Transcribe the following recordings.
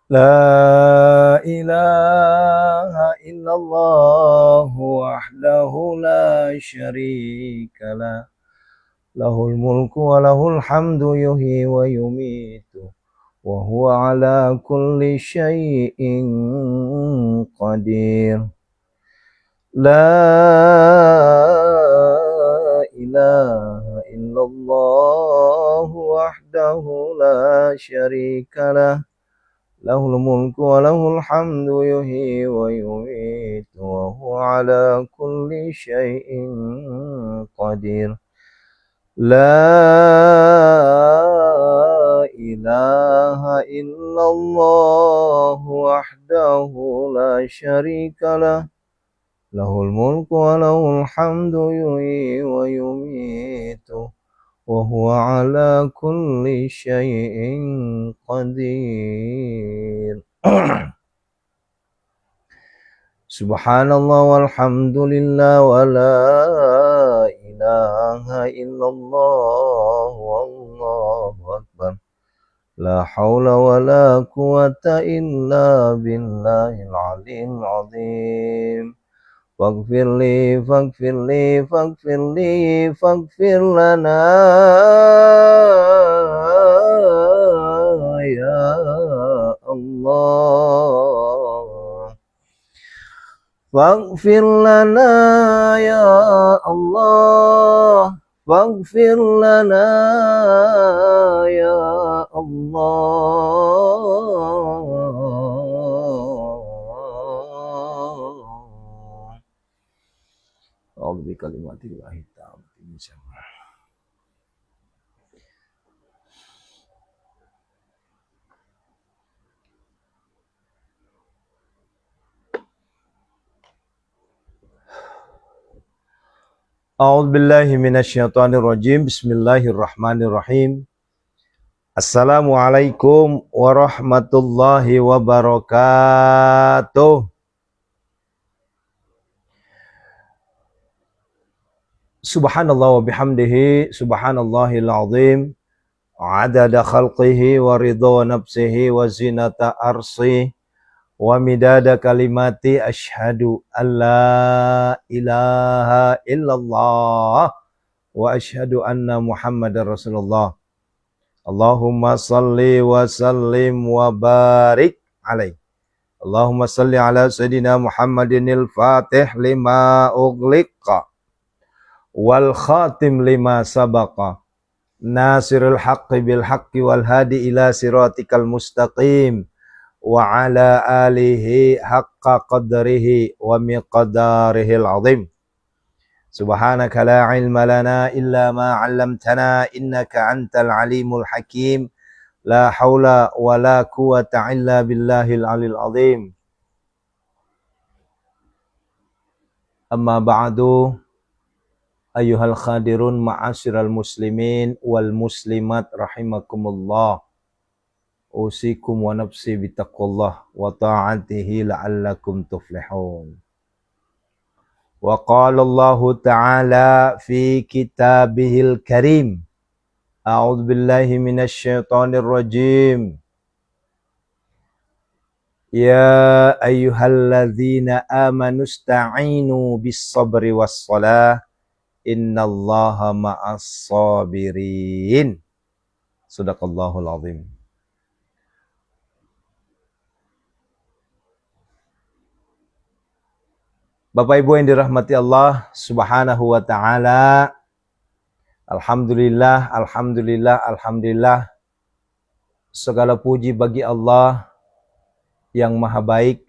لا إله إلا الله وحده لا شريك له له الملك وله الحمد يحيي ويميت وهو على كل شيء قدير لا إله إلا الله وحده لا شريك له له الملك وله الحمد يحيي ويميت وهو على كل شيء قدير لا إله إلا الله وحده لا شريك له له الملك وله الحمد يحيي ويميت وهو على كل شيء قدير سبحان الله والحمد لله ولا إله إلا الله والله أكبر لا حول ولا قوة إلا بالله العلي العظيم فاغفر لي فاغفر لي فاغفر لي فاغفر لنا يا الله فاغفر لنا يا الله فاغفر لنا يا الله أعوذ بكلمات الله التامة من شر أعوذ بالله من الشيطان الرجيم بسم الله الرحمن الرحيم Assalamualaikum warahmatullahi wabarakatuh. Subhanallah wa bihamdihi subhanallahil azim adada khalqihi wa ridha nafsihi wa zinata arsi wa midada kalimati asyhadu an la ilaha illallah wa asyhadu anna muhammadar rasulullah. Allahumma salli wa sallim wa barik alaih. Allahumma salli ala sayyidina Muhammadinil fatih lima ughliqa wal khatim lima sabaqa nasirul haqqi bil haqqi wal hadi ila siratikal mustaqim wa ala alihi haqqa qadrihi wa miqdarihil azim. Subhanaka la ilma lana illa ma 'allamtana innaka antal alimul hakim. La haula wa la quwata illa billahil alil azim. Amma ba'du, ayyuhal khadirun ma'asyiral muslimin wal muslimat rahimakumullah. Usikum wa nafsi bitaqwallah wa ta'atihi la'allakum tuflihun. Wa qala Allah ta'ala fi kitabihil karim. A'udzu billahi minasy syaithanir rajim. Ya ayyuhalladzina amanu ista'inu bis-sabri was-shalah innallaha ma'as sabirin. Shadaqallahul azim. Bapak Ibu yang dirahmati Allah Subhanahu wa taala. Alhamdulillah, alhamdulillah, alhamdulillah. Segala puji bagi Allah yang maha baik.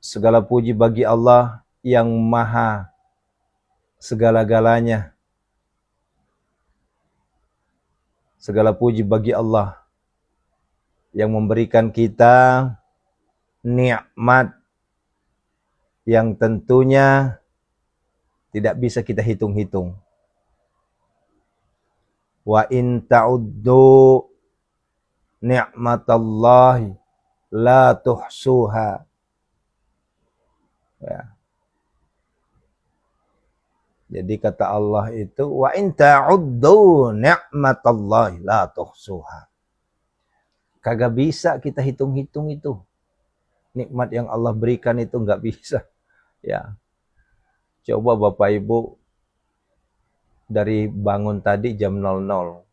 Segala puji bagi Allah yang maha segala-galanya. Segala puji bagi Allah yang memberikan kita nikmat yang tentunya tidak bisa kita hitung-hitung. Wa in ta'uddu ni'matallahi la tuhsuha. Ya. Jadi kata Allah itu wa in ta'uddu ni'matallahi la tuhsuha. Kagak bisa kita hitung-hitung itu. Nikmat yang Allah berikan itu nggak bisa. Ya, coba Bapak Ibu dari bangun tadi jam 00.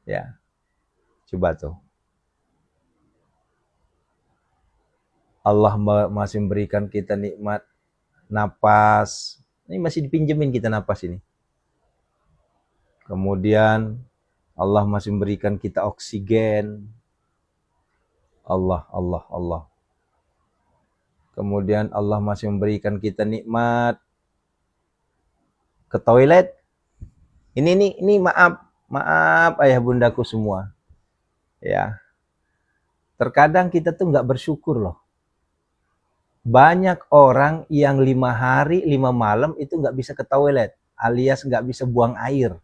Ya, coba tuh. Allah masih memberikan kita nikmat napas. Ini masih dipinjemin kita napas ini. Kemudian Allah masih memberikan kita oksigen. Allah. Kemudian Allah masih memberikan kita nikmat ke toilet. Ini maaf ayah bundaku semua. Ya. Terkadang kita tuh nggak bersyukur loh. Banyak orang yang 5 hari 5 malam itu nggak bisa ke toilet, alias nggak bisa buang air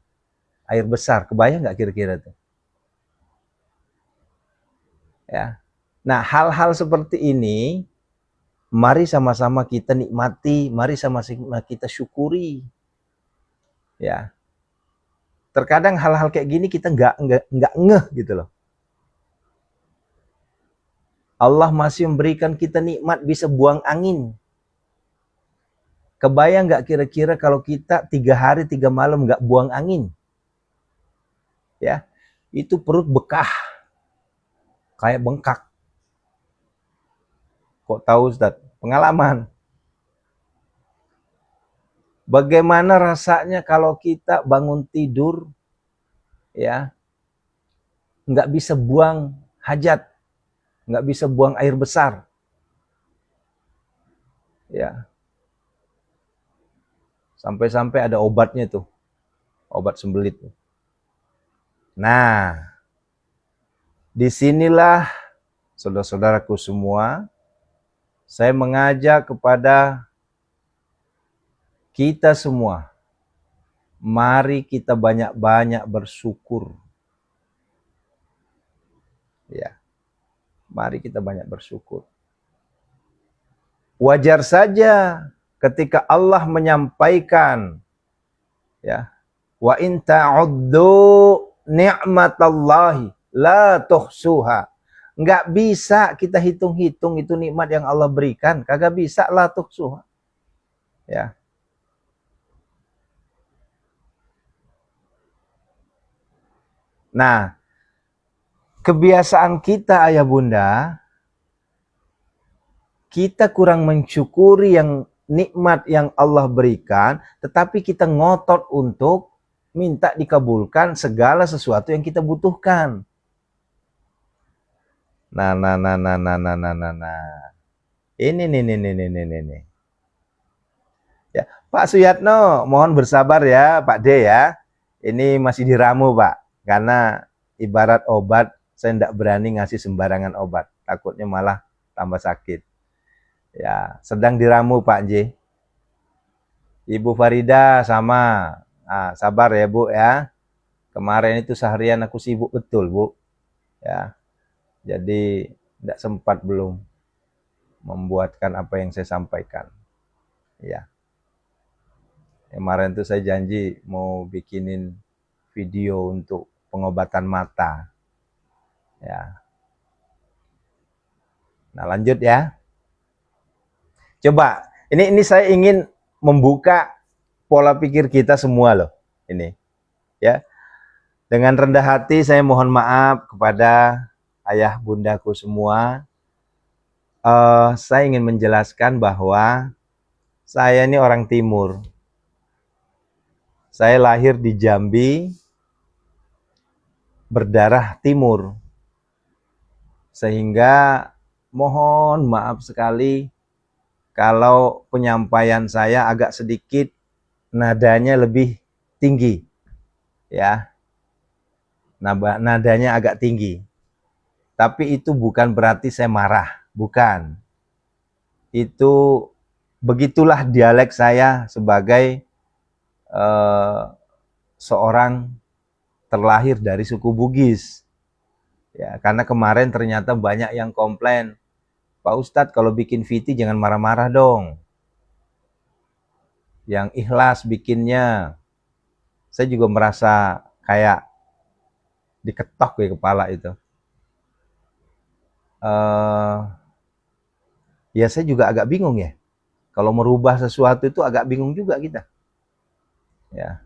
besar. Kebayang nggak kira-kira tuh? Ya. Nah, hal-hal seperti ini mari sama-sama kita nikmati, mari sama-sama kita syukuri. Ya. Terkadang hal-hal kayak gini kita nggak ngeh gitu loh. Allah masih memberikan kita nikmat bisa buang angin. Kebayang nggak kira-kira kalau kita 3 hari 3 malam nggak buang angin? Ya, itu perut bekah, kayak bengkak. Kok tahu Ustaz? Pengalaman. Bagaimana rasanya kalau kita bangun tidur, ya, nggak bisa buang hajat, nggak bisa buang air besar, ya. Sampai-sampai ada obatnya tuh, obat sembelit. Nah, disinilah saudara-saudaraku semua, saya mengajak kepada kita semua, mari kita banyak-banyak bersyukur. Ya, mari kita banyak bersyukur. Wajar saja ketika Allah menyampaikan, ya, wa in ta'uddu ni'matallahi la tuhsuha. Nggak bisa kita hitung-hitung itu nikmat yang Allah berikan, kagak bisa, la tuhsuha. Ya. Nah, kebiasaan kita ayah bunda, kita kurang mensyukuri yang nikmat yang Allah berikan, tetapi kita ngotot untuk minta dikabulkan segala sesuatu yang kita butuhkan. Nah. Ini nih. Ya, Pak Suyatno, mohon bersabar ya, Pak D ya. Ini masih diramu, Pak. Karena ibarat obat, saya tidak berani ngasih sembarangan obat. Takutnya malah tambah sakit. Ya, sedang diramu Pak J. Ibu Farida sama. Nah, sabar ya Bu ya. Kemarin itu seharian aku sibuk betul Bu. Ya. Jadi tidak sempat belum membuatkan apa yang saya sampaikan. Ya. Kemarin itu saya janji mau bikinin video untuk pengobatan mata. Ya. Nah, lanjut ya. Coba, ini saya ingin membuka pola pikir kita semua loh. Ini, ya. Dengan rendah hati saya mohon maaf kepada ayah bundaku semua. Saya ingin menjelaskan bahwa saya ini orang timur. Saya lahir di Jambi, berdarah timur. Sehingga mohon maaf sekali kalau penyampaian saya agak sedikit nadanya lebih tinggi. Ya. Nadanya agak tinggi. Tapi itu bukan berarti saya marah, bukan. Itu begitulah dialek saya sebagai seorang terlahir dari suku Bugis. Ya, karena kemarin ternyata banyak yang komplain, Pak Ustadz kalau bikin VT jangan marah-marah dong. Yang ikhlas bikinnya. Saya juga merasa kayak diketok di kepala itu. Ya saya juga agak bingung ya. Kalau merubah sesuatu itu agak bingung juga kita. Ya.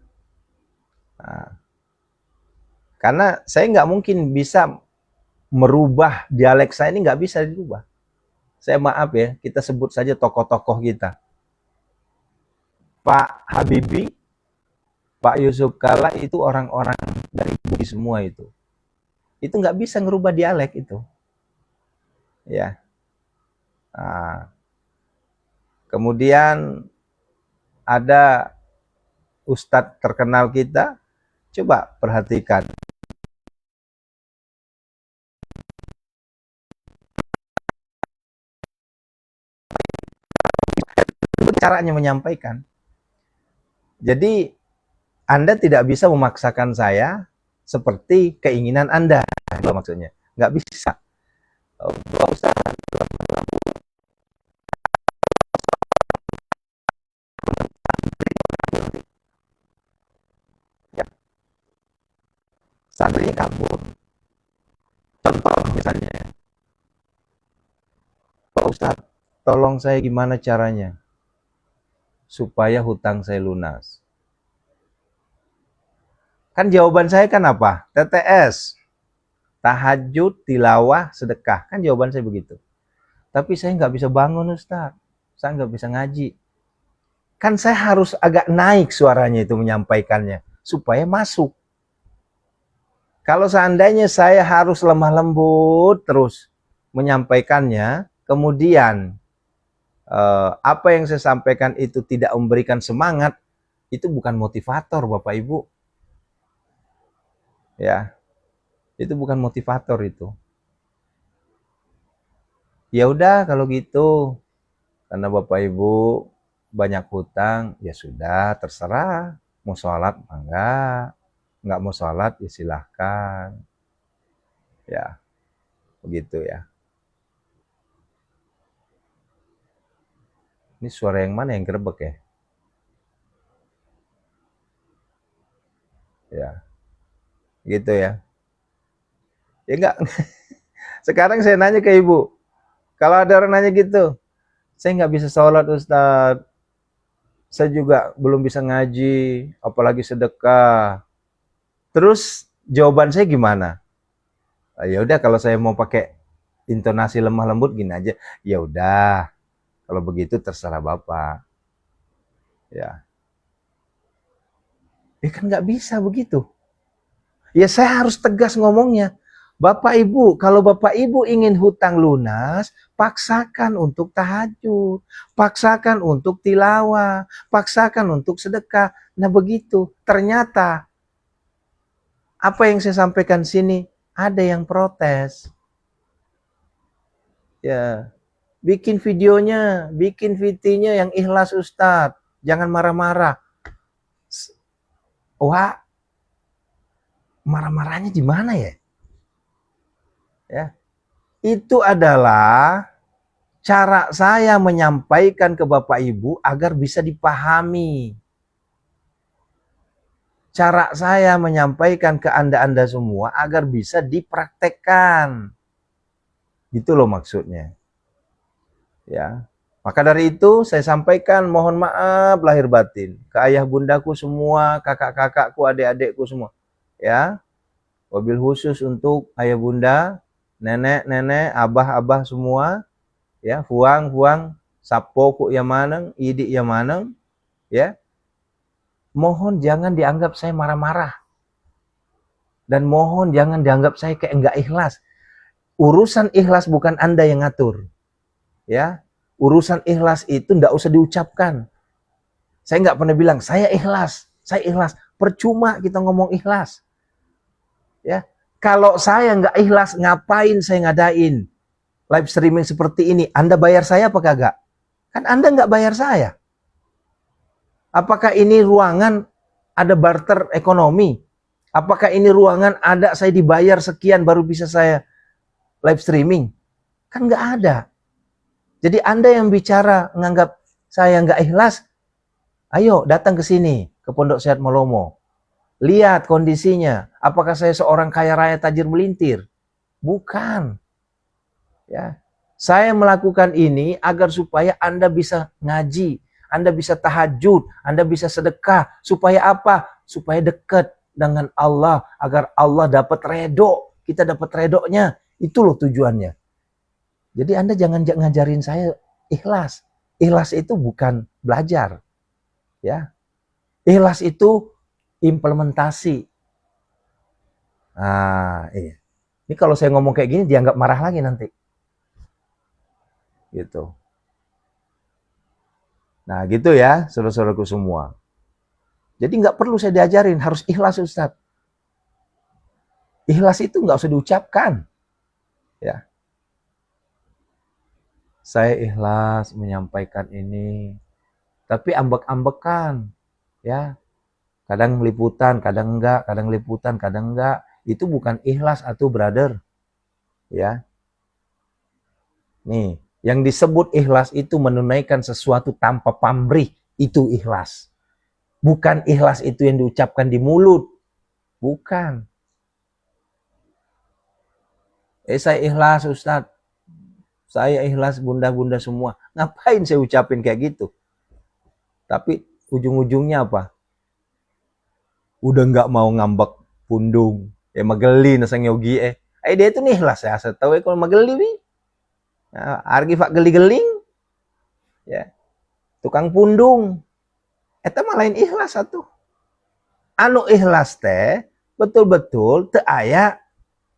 Nah, karena saya nggak mungkin bisa merubah dialek saya ini, nggak bisa dirubah. Saya maaf ya, kita sebut saja tokoh-tokoh kita. Pak Habibie, Pak Yusuf Kalla itu orang-orang dari Bugis semua itu. Itu nggak bisa ngerubah dialek itu. Ya. Nah, kemudian ada ustadz terkenal kita, coba perhatikan. Caranya menyampaikan. Jadi Anda tidak bisa memaksakan saya seperti keinginan Anda. Itu maksudnya. Nggak bisa. Nggak usah. Ya. Santrinya kabur. Contoh misalnya, Pak Ustadz, tolong saya gimana caranya supaya hutang saya lunas. Kan jawaban saya kan apa? TTS. Tahajud, tilawah, sedekah. Kan jawaban saya begitu. Tapi saya nggak bisa bangun Ustadz. Saya nggak bisa ngaji. Kan saya harus agak naik suaranya itu menyampaikannya. Supaya masuk. Kalau seandainya saya harus lemah lembut terus menyampaikannya, kemudian apa yang saya sampaikan itu tidak memberikan semangat, itu bukan motivator Bapak Ibu. Ya, itu bukan motivator itu. Ya udah kalau gitu, karena Bapak Ibu banyak hutang, ya sudah terserah. Mau sholat enggak mau sholat ya silahkan. Ya, begitu ya. Ini suara yang mana yang gerebek ya? Ya, gitu ya. Ya enggak. Sekarang saya nanya ke Ibu, kalau ada orang nanya gitu, saya nggak bisa sholat Ustadz, saya juga belum bisa ngaji, apalagi sedekah. Terus jawaban saya gimana? Ya udah kalau saya mau pakai intonasi lemah lembut gini aja, ya udah kalau begitu terserah Bapak. Ya, kan nggak bisa begitu. Ya saya harus tegas ngomongnya. Bapak Ibu, kalau Bapak Ibu ingin hutang lunas, paksakan untuk tahajud, paksakan untuk tilawah, paksakan untuk sedekah. Nah begitu, ternyata apa yang saya sampaikan sini, ada yang protes. Ya, bikin videonya, bikin VT-nya yang ikhlas Ustadz, jangan marah-marah. Wah, marah-marahnya di mana ya? Ya, itu adalah cara saya menyampaikan ke Bapak Ibu agar bisa dipahami. Cara saya menyampaikan ke Anda semua agar bisa dipraktekkan. Gitu loh maksudnya. Ya. Maka dari itu saya sampaikan mohon maaf lahir batin ke ayah bundaku semua, kakak-kakakku, adik-adikku semua. Ya. Wabil khusus untuk ayah bunda, nenek-nenek, abah-abah semua, ya, fuang, sapoku yang maneng, idik yang maneng, ya. Mohon jangan dianggap saya marah-marah. Dan mohon jangan dianggap saya kayak enggak ikhlas. Urusan ikhlas bukan Anda yang ngatur. Ya. Urusan ikhlas itu enggak usah diucapkan. Saya enggak pernah bilang saya ikhlas, saya ikhlas. Percuma kita ngomong ikhlas. Ya. Kalau saya enggak ikhlas, ngapain saya ngadain live streaming seperti ini? Anda bayar saya apa kagak? Kan Anda enggak bayar saya. Apakah ini ruangan ada barter ekonomi? Apakah ini ruangan ada saya dibayar sekian baru bisa saya live streaming? Kan nggak ada. Jadi Anda yang bicara menganggap saya nggak ikhlas, ayo datang ke sini, ke Pondok Sehat Malomo. Lihat kondisinya. Apakah saya seorang kaya raya tajir melintir? Bukan. Ya. Saya melakukan ini agar supaya Anda bisa ngaji, Anda bisa tahajud, Anda bisa sedekah. Supaya apa? Supaya dekat dengan Allah, agar Allah dapat redho, kita dapat redhonya. Itu loh tujuannya. Jadi Anda jangan ngajarin saya ikhlas. Ikhlas itu bukan belajar. Ya. Ikhlas itu implementasi. Nah, iya. Ini kalau saya ngomong kayak gini dianggap marah lagi nanti. Gitu. Nah, gitu ya, saudara-saudaraku semua. Jadi nggak perlu saya diajarin, harus ikhlas Ustaz. Ikhlas itu nggak usah diucapkan. Ya. Saya ikhlas menyampaikan ini. Tapi ambek-ambekan. Ya. Kadang liputan, kadang enggak, kadang liputan, kadang enggak. Itu bukan ikhlas atau brother. Ya. Nih, yang disebut ikhlas itu menunaikan sesuatu tanpa pamrih. Itu ikhlas. Bukan ikhlas itu yang diucapkan di mulut. Bukan. Saya ikhlas Ustadz. Saya ikhlas bunda-bunda semua. Ngapain saya ucapin kayak gitu? Tapi ujung-ujungnya apa? Udah nggak mau ngambek pundung. Mageli nasang yogi dia itu nih ikhlas ya. Saya tahu kalau mageli nih. Argi pak geli-geling. Ya. Tukang pundung. Eta mah lain ikhlas satu. Anu ikhlas teh betul-betul teu aya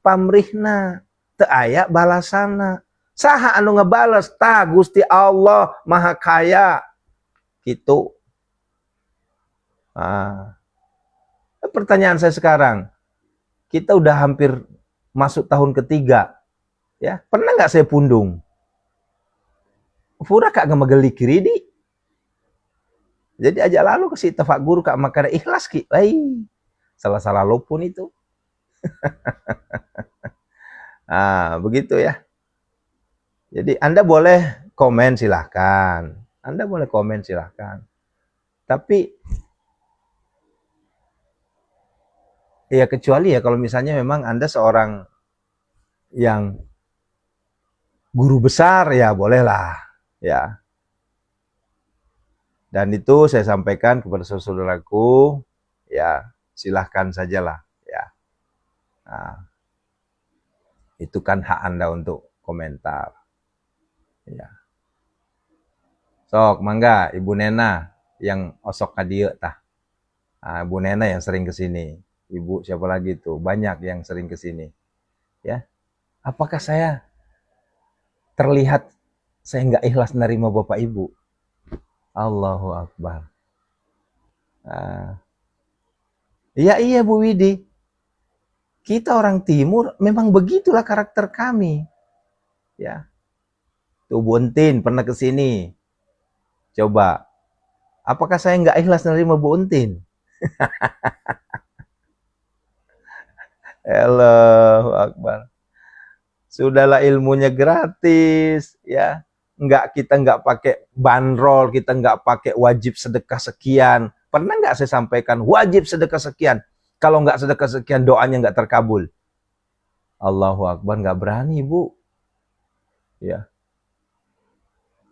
pamrihna, teu aya balasana. Saha anu ngebales? Ta Gusti Allah Maha Kaya. Gitu. Pertanyaan saya sekarang, kita udah hampir masuk tahun ketiga, ya pernah nggak saya pundung? Fura kak ngemegeli kiridi. Jadi aja lalu ke si tafak guru kak makara ikhlas ki, salah-salah lo pun itu. Begitu ya. Jadi Anda boleh komen silahkan, Anda boleh komen silahkan. Tapi ya kecuali ya kalau misalnya memang Anda seorang yang guru besar ya bolehlah ya. Dan itu saya sampaikan kepada saudaraku ya silahkan sajalah ya. Itu kan hak Anda untuk komentar. Ya. Sok mangga Ibu Nena yang osok kadieu tah. Ibu Nena yang sering kesini. Ibu siapa lagi tuh? Banyak yang sering kesini. Ya. Apakah saya terlihat saya nggak ikhlas nerima Bapak Ibu? Allahu Akbar. Iya Bu Widi. Kita orang timur memang begitulah karakter kami. Ya. Tuh Bu Entin pernah kesini. Coba. Apakah saya nggak ikhlas nerima Bu Entin? Allahu Akbar. Sudahlah ilmunya gratis, ya. Kita nggak pakai bandrol, kita nggak pakai wajib sedekah sekian. Pernah nggak saya sampaikan wajib sedekah sekian? Kalau nggak sedekah sekian doanya nggak terkabul. Allahu Akbar, nggak berani Bu. Ya.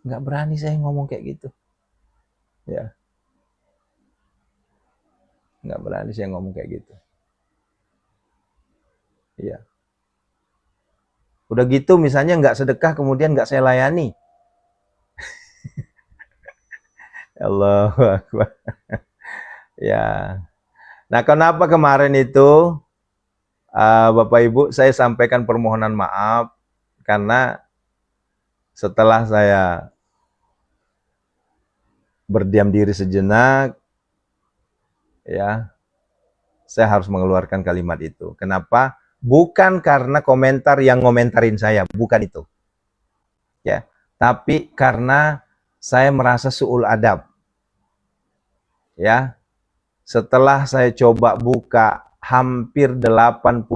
Nggak berani saya ngomong kayak gitu. Ya. Nggak berani saya ngomong kayak gitu. Iya. Udah gitu misalnya nggak sedekah kemudian nggak saya layani. Allahu Akbar. Ya. Nah, kenapa kemarin itu Bapak Ibu saya sampaikan permohonan maaf karena setelah saya berdiam diri sejenak, ya, saya harus mengeluarkan kalimat itu. Kenapa? Bukan karena komentar yang ngomentarin saya, bukan itu. Ya, tapi karena saya merasa suul adab. Ya. Setelah saya coba buka hampir 80%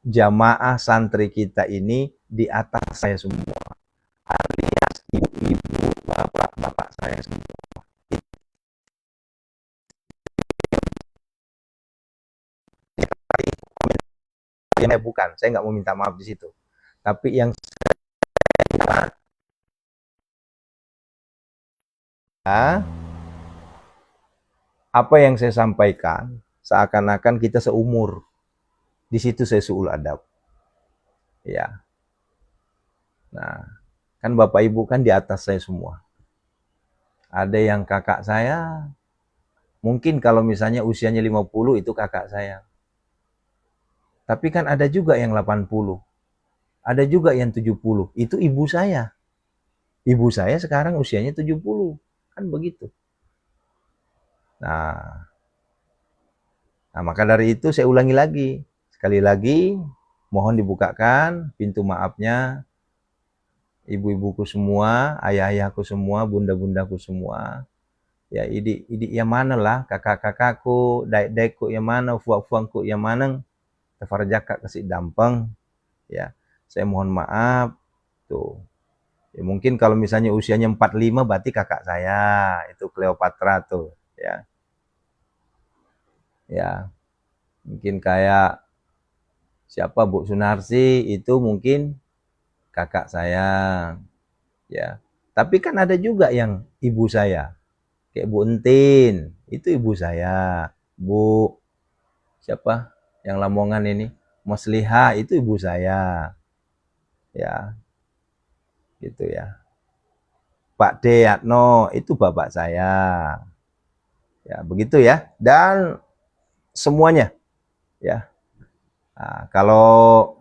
jamaah santri kita ini di atas saya semua. Alias ibu-ibu, bapak-bapak saya semua. bukan, saya nggak mau minta maaf di situ. Tapi yang apa yang saya sampaikan seakan-akan kita seumur. Di situ saya suul adab. Ya. Nah, kan Bapak Ibu kan di atas saya semua. Ada yang kakak saya, mungkin kalau misalnya usianya 50 itu kakak saya. Tapi kan ada juga yang 80. Ada juga yang 70. Itu ibu saya. Ibu saya sekarang usianya 70. Kan begitu. Nah, maka dari itu saya ulangi lagi. Sekali lagi, mohon dibukakan pintu maafnya. Ibu-ibuku semua, ayah-ayahku semua, bunda-bundaku semua. Ya, idi yang mana lah, kakak-kakakku, daik-daikku yang mana, fuak-fuangku yang mana, tefarjaka kasih dampeng. Ya, saya mohon maaf. Tuh. Ya, mungkin kalau misalnya usianya 45 berarti kakak saya, itu Cleopatra tuh, ya. Ya. Mungkin kayak siapa Bu Sunarsi itu mungkin kakak saya, ya. Tapi kan ada juga yang ibu saya, kayak Bu Entin, itu ibu saya. Bu siapa yang Lamongan ini, Musliha, itu ibu saya, ya, gitu ya. Pak Deyatno itu bapak saya, ya begitu ya. Dan semuanya, ya. Nah, kalau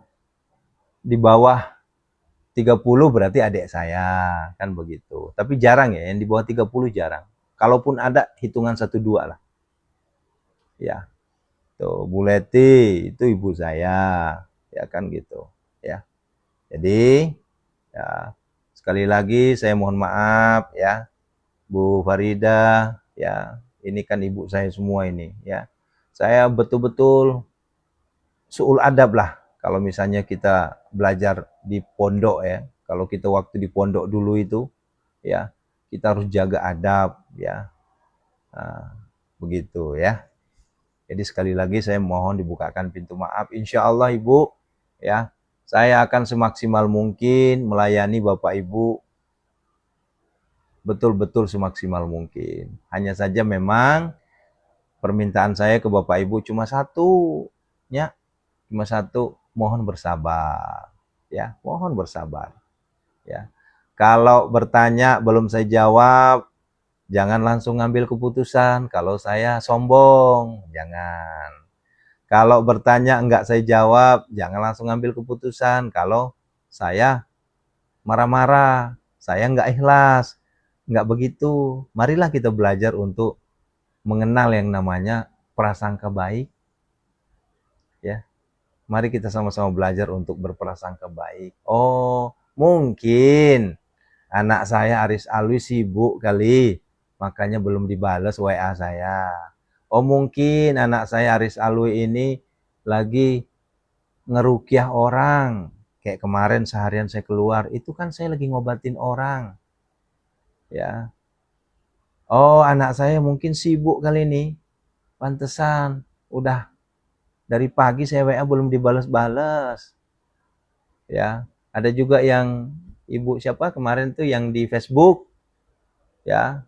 di bawah 30 berarti adik saya, kan begitu. Tapi jarang ya, yang di bawah 30 jarang. Kalaupun ada, hitungan 1-2 lah. Ya, tuh, Bu Leti, itu ibu saya. Ya kan gitu. Ya. Jadi, ya, sekali lagi saya mohon maaf ya. Bu Farida, ya, ini kan ibu saya semua ini, ya. Saya betul-betul suul adab lah. Kalau misalnya kita belajar di pondok ya, kalau kita waktu di pondok dulu itu, ya, kita harus jaga adab, ya. Nah, begitu ya. Jadi sekali lagi saya mohon dibukakan pintu maaf. Insya Allah Ibu, ya, saya akan semaksimal mungkin melayani Bapak Ibu, betul-betul semaksimal mungkin. Hanya saja memang permintaan saya ke Bapak Ibu cuma satu, ya, cuma satu, mohon bersabar, ya, mohon bersabar, ya. Kalau bertanya belum saya jawab, jangan langsung ngambil keputusan. Kalau saya sombong, jangan. Kalau bertanya enggak saya jawab, jangan langsung ngambil keputusan. Kalau saya marah-marah, saya enggak ikhlas, enggak begitu. Marilah kita belajar untuk mengenal yang namanya prasangka baik, ya. Mari kita sama-sama belajar untuk berprasangka baik. Oh, mungkin anak saya Aris Alwi sibuk kali, makanya belum dibales WA saya. Oh, mungkin anak saya Aris Alwi ini lagi ngerukyah orang. Kayak kemarin seharian saya keluar, itu kan saya lagi ngobatin orang. Ya. Oh, anak saya mungkin sibuk kali ini. Pantesan udah dari pagi saya WA belum dibales-bales. Ya, ada juga yang ibu siapa kemarin tuh yang di Facebook, ya.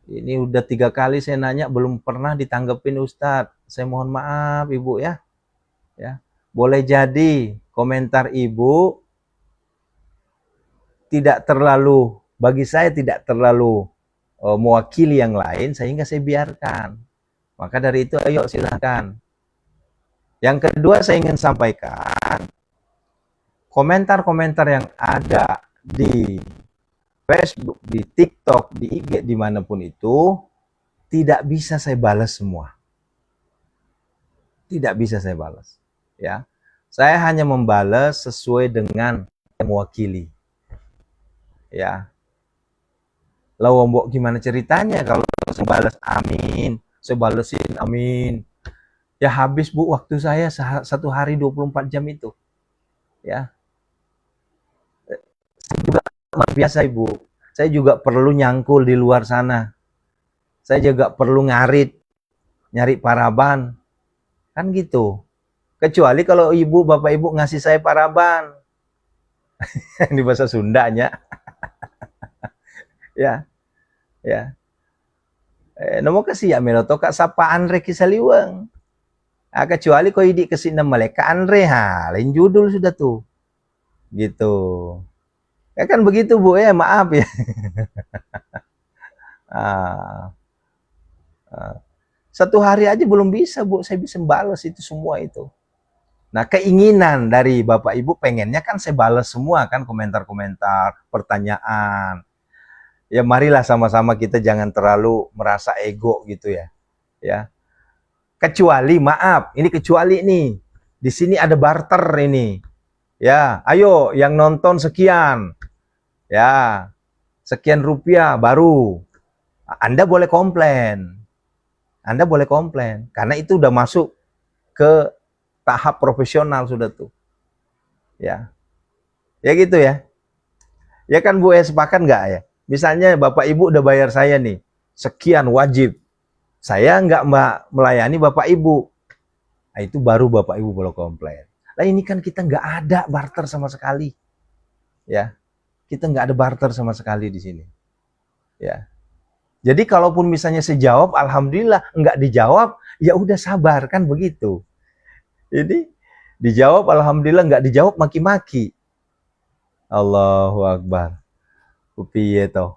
Ini udah 3 kali saya nanya belum pernah ditanggepin Ustadz. Saya mohon maaf Ibu ya. Ya. Boleh jadi komentar Ibu tidak terlalu, bagi saya tidak terlalu mewakili yang lain sehingga saya biarkan. Maka dari itu ayo silahkan. Yang kedua saya ingin sampaikan, komentar-komentar yang ada di Facebook, di TikTok, di IG, dimanapun itu, tidak bisa saya balas semua. Tidak bisa saya balas. Ya, saya hanya membalas sesuai dengan yang mewakili. Ya, Lombok gimana ceritanya kalau saya balas amin, saya balesin amin. Ya habis Bu waktu saya 1 hari 24 jam itu. Ya, juga biasa Ibu. Saya juga perlu nyangkul di luar sana. Saya juga perlu ngarit, nyari paraban. Kan gitu. Kecuali kalau ibu, bapak ibu ngasih saya paraban. Ini bahasa Sundanya. Ya, ya. Namo kasih ya meloto kak sapaan reki saliwang. Kecuali kau idik kesini mereka Andre, lain judul sudah tuh. Gitu. Ya kan begitu Bu ya, maaf ya. Ah, ah. Satu hari aja belum bisa Bu, saya bisa balas itu semua itu. Nah, keinginan dari Bapak Ibu pengennya kan saya balas semua kan komentar-komentar, pertanyaan. Ya marilah sama-sama kita jangan terlalu merasa ego gitu ya. Ya. Kecuali maaf, ini kecuali nih. Di sini ada barter ini. Ya, ayo yang nonton sekian. Ya. Sekian rupiah baru. Anda boleh komplain. Anda boleh komplain karena itu udah masuk ke tahap profesional sudah tuh. Ya. Ya gitu ya. Ya kan Bu, sepakat nggak ya? Misalnya Bapak Ibu udah bayar saya nih, sekian wajib. Saya nggak melayani Bapak Ibu. Nah, itu baru Bapak Ibu boleh komplain. Nah ini kan kita nggak ada barter sama sekali. Ya, kita nggak ada barter sama sekali di sini. Ya. Jadi kalaupun misalnya saya jawab, alhamdulillah, nggak dijawab, ya udah sabar kan begitu. Jadi dijawab, alhamdulillah, nggak dijawab maki-maki. Allahu Akbar. Kupiye toh.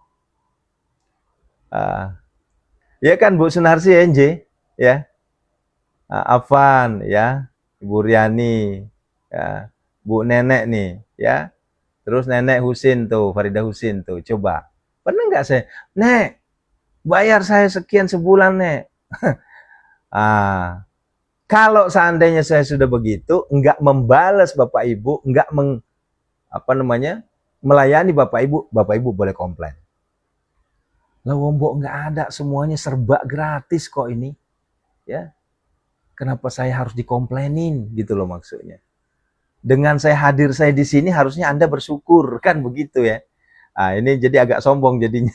Ya kan Bu Sunarsi NJ, ya. Afan, ya. Ibu Riani, ya. Bu Nenek nih, ya. Terus Nenek Husin tuh, Farida Husin tuh, coba. Pernah nggak saya, Nek, bayar saya sekian sebulan, Nek. Kalau seandainya saya sudah begitu, nggak membalas Bapak Ibu, nggak melayani Bapak Ibu boleh komplain. Lah Wombok nggak ada, semuanya serba gratis kok ini. Ya. Kenapa saya harus dikomplainin gitu loh maksudnya. Dengan saya hadir saya di sini harusnya Anda bersyukur kan begitu ya. Ini jadi agak sombong jadinya.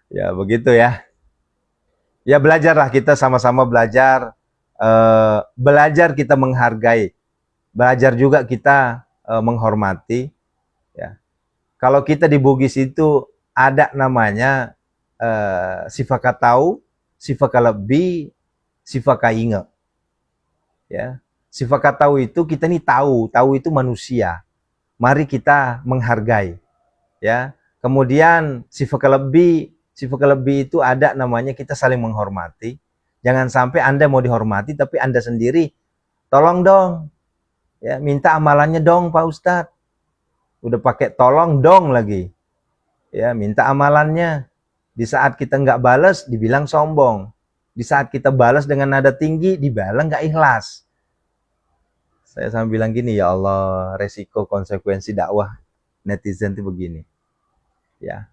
Ya begitu ya. Ya belajarlah kita sama-sama belajar. Belajar kita menghargai. Belajar juga kita menghormati. Ya. Kalau kita di Bugis itu ada namanya sifaka tahu, sifaka lebih, sifaka ingat. Ya. Sifaka tahu itu kita nih tahu itu manusia. Mari kita menghargai. Ya. Kemudian sifaka lebih itu ada namanya kita saling menghormati. Jangan sampai Anda mau dihormati tapi Anda sendiri tolong dong. Ya, minta amalannya dong Pak Ustadz. Udah pakai tolong dong lagi. Ya, minta amalannya. Di saat kita nggak balas, dibilang sombong. Di saat kita balas dengan nada tinggi, dibilang nggak ikhlas. Saya sama bilang gini, ya Allah, resiko konsekuensi dakwah netizen itu begini. Ya,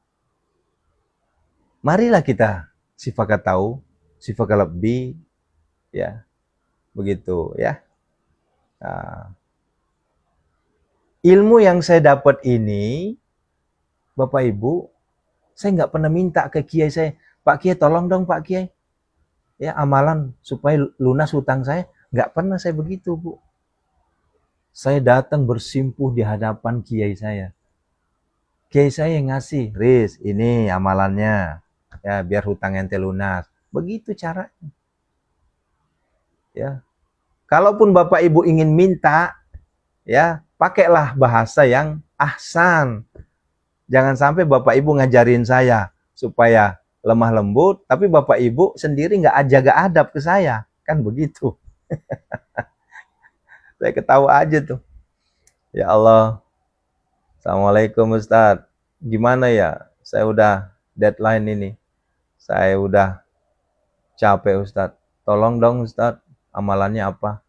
marilah kita sifakat tahu, sifakat lebih, ya, begitu ya. Nah, ilmu yang saya dapat ini, Bapak Ibu, saya nggak pernah minta ke kiai saya, Pak Kiai tolong dong Pak Kiai, ya amalan supaya lunas hutang saya. Nggak pernah saya begitu Bu. Saya datang bersimpuh di hadapan kiai saya. Kiai saya yang ngasih, Riz, ini amalannya, ya biar hutang ente lunas. Begitu caranya. Ya, kalaupun Bapak Ibu ingin minta, ya pakailah bahasa yang ahsan. Jangan sampai Bapak Ibu ngajarin saya supaya lemah lembut, tapi Bapak Ibu sendiri nggak jaga adab ke saya, kan begitu. Saya ketawa aja tuh. Ya Allah. Assalamualaikum Ustadz. Gimana ya? Saya udah deadline ini. Saya udah capek Ustadz. Tolong dong Ustadz. Amalannya apa?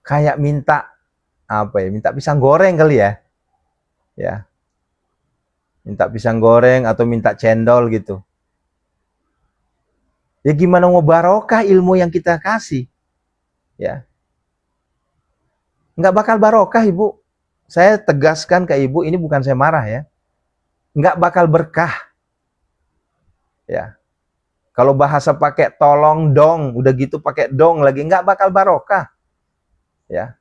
Kayak minta apa ya? Minta pisang goreng kali ya. Ya. Minta pisang goreng atau minta cendol gitu. Ya gimana mau barokah ilmu yang kita kasih? Ya. Nggak bakal barokah Ibu. Saya tegaskan ke Ibu, ini bukan saya marah ya. Nggak bakal berkah. Ya. Kalau bahasa pakai tolong dong, udah gitu pakai dong lagi, nggak bakal barokah. Ya,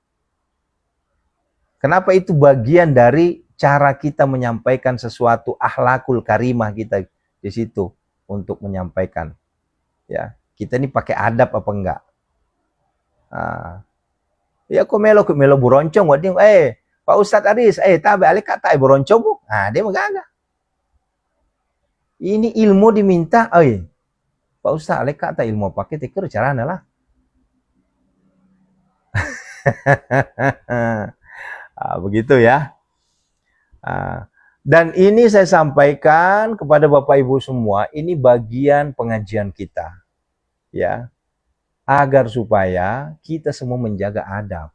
kenapa itu bagian dari cara kita menyampaikan sesuatu, akhlakul karimah kita di situ untuk menyampaikan. Ya, kita ini pakai adab apa enggak? Ah, ya kok melo buroncong, wading, Pak Ustadz Aris, tabe alik kata buroncong bu. Nah, dia enggak. Ini ilmu diminta, Pak Ustadz alik kata ilmu pakai tikir caranya lah. Begitu ya. Dan ini saya sampaikan kepada Bapak Ibu semua, ini bagian pengajian kita, ya, agar supaya kita semua menjaga adab.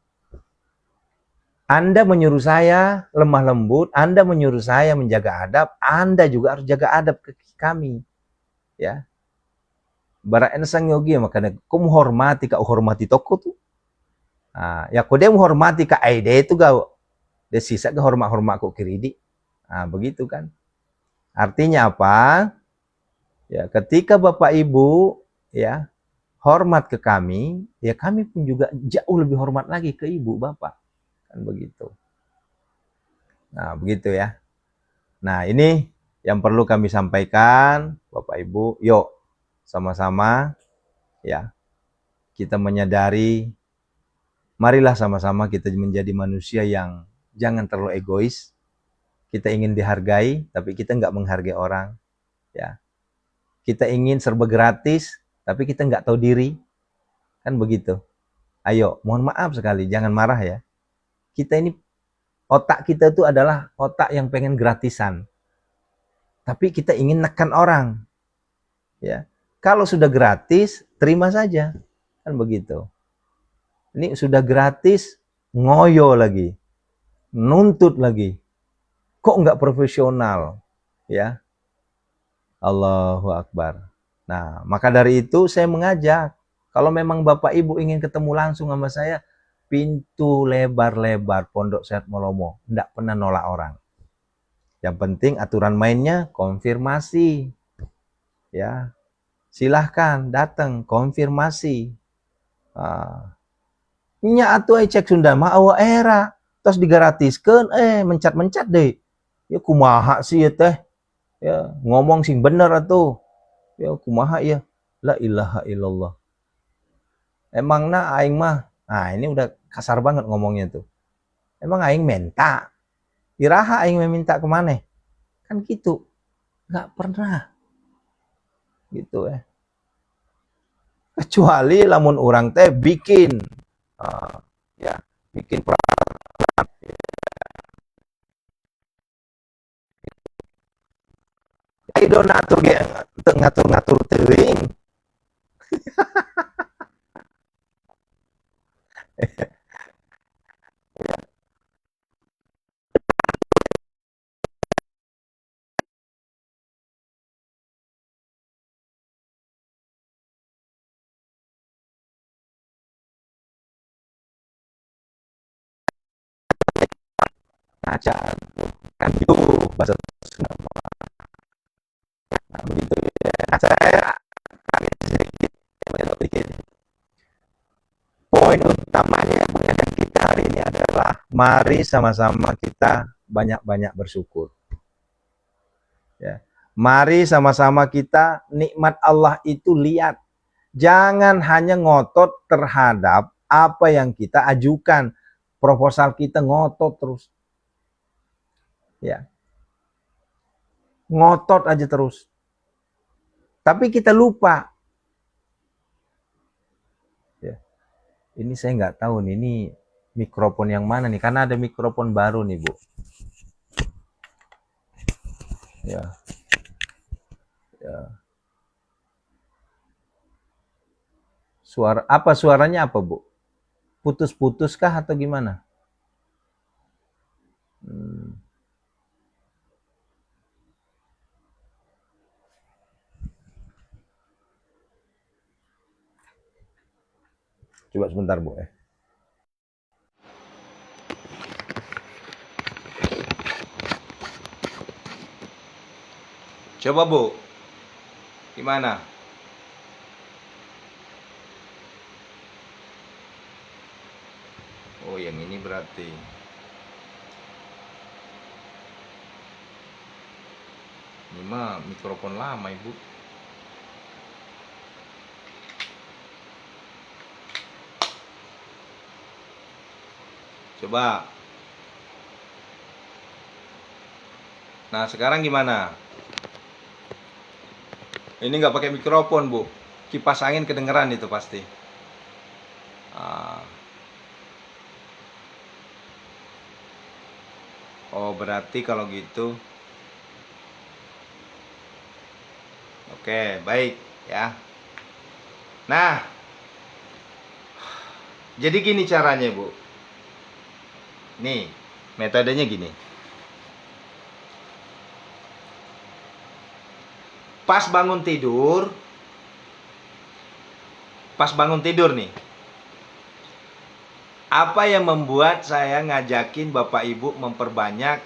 Anda menyuruh saya lemah lembut, Anda menyuruh saya menjaga adab, Anda juga harus jaga adab ke kami, ya. Barang sang yogi makanya kamu hormati kau hormati toko tuh. Ya kau dia menghormati kak aide itu gak, dia sisa ke hormat kok kiridi. Begitu kan. Artinya apa? Ya, ketika Bapak Ibu ya hormat ke kami, ya kami pun juga jauh lebih hormat lagi ke Ibu Bapak. Kan begitu. Nah, begitu ya. Nah, ini yang perlu kami sampaikan, Bapak Ibu. Yuk, sama-sama ya. Kita menyadari, marilah sama-sama kita menjadi manusia yang jangan terlalu egois. Kita ingin dihargai, tapi kita nggak menghargai orang. Ya, kita ingin serba gratis, tapi kita nggak tahu diri, kan begitu. Ayo, mohon maaf sekali, jangan marah ya. Kita ini, otak kita itu adalah otak yang pengen gratisan, tapi kita ingin nekan orang. Ya, kalau sudah gratis, terima saja, kan begitu. Ini sudah gratis, ngoyo lagi, nuntut lagi, kok nggak profesional, ya. Allahu Akbar. Nah, maka dari itu saya mengajak, kalau memang Bapak Ibu ingin ketemu langsung sama saya, pintu lebar-lebar Pondok Sehat Molomo. Tidak pernah nolak orang. Yang penting aturan mainnya konfirmasi. Ya, silahkan datang konfirmasi. Nya atuh cek Sunda mah awa era. Terus digratiskan, mencat-mencat deh. Ya kumaha sih ya teh. Ya, ngomong sing bener atuh. Ya kumaha ya, la ilaha illallah. Emang aing mah, ini udah kasar banget ngomongnya tuh. Emang aing minta, iraha aing meminta kemana? Kan gitu, nggak pernah gitu ya. Kecuali lamun orang teh bikin, ya bikin peraturan. Ayo ngatur ngatur teuing. Ngaca kan itu bahasa Sunda. Nah, begitu ya. Saya kaget sedikit pikir. Poin utamanya pengajian kita hari ini adalah mari sama-sama kita banyak-banyak bersyukur. Ya. Mari sama-sama kita nikmat Allah itu lihat. Jangan hanya ngotot terhadap apa yang kita ajukan. Proposal kita ngotot terus. Ya. Ngotot aja terus. Tapi kita lupa. Ya. Ini saya nggak tahu nih, ini mikrofon yang mana nih? Karena ada mikrofon baru nih, Bu. Ya. Ya. Suaranya apa, Bu? Putus-putus kah atau gimana? Coba sebentar, Bu ya. Coba, Bu. Gimana? Oh, yang ini berarti. Ini mah mikrofon lama, Ibu. Coba. Nah, sekarang gimana? Ini nggak pakai mikrofon, Bu. Kipas angin kedengeran itu pasti. Oh, berarti kalau gitu. Oke, baik ya. Nah, jadi gini caranya, Bu. Nih, metodenya gini. Pas bangun tidur nih. Apa yang membuat saya ngajakin Bapak Ibu memperbanyak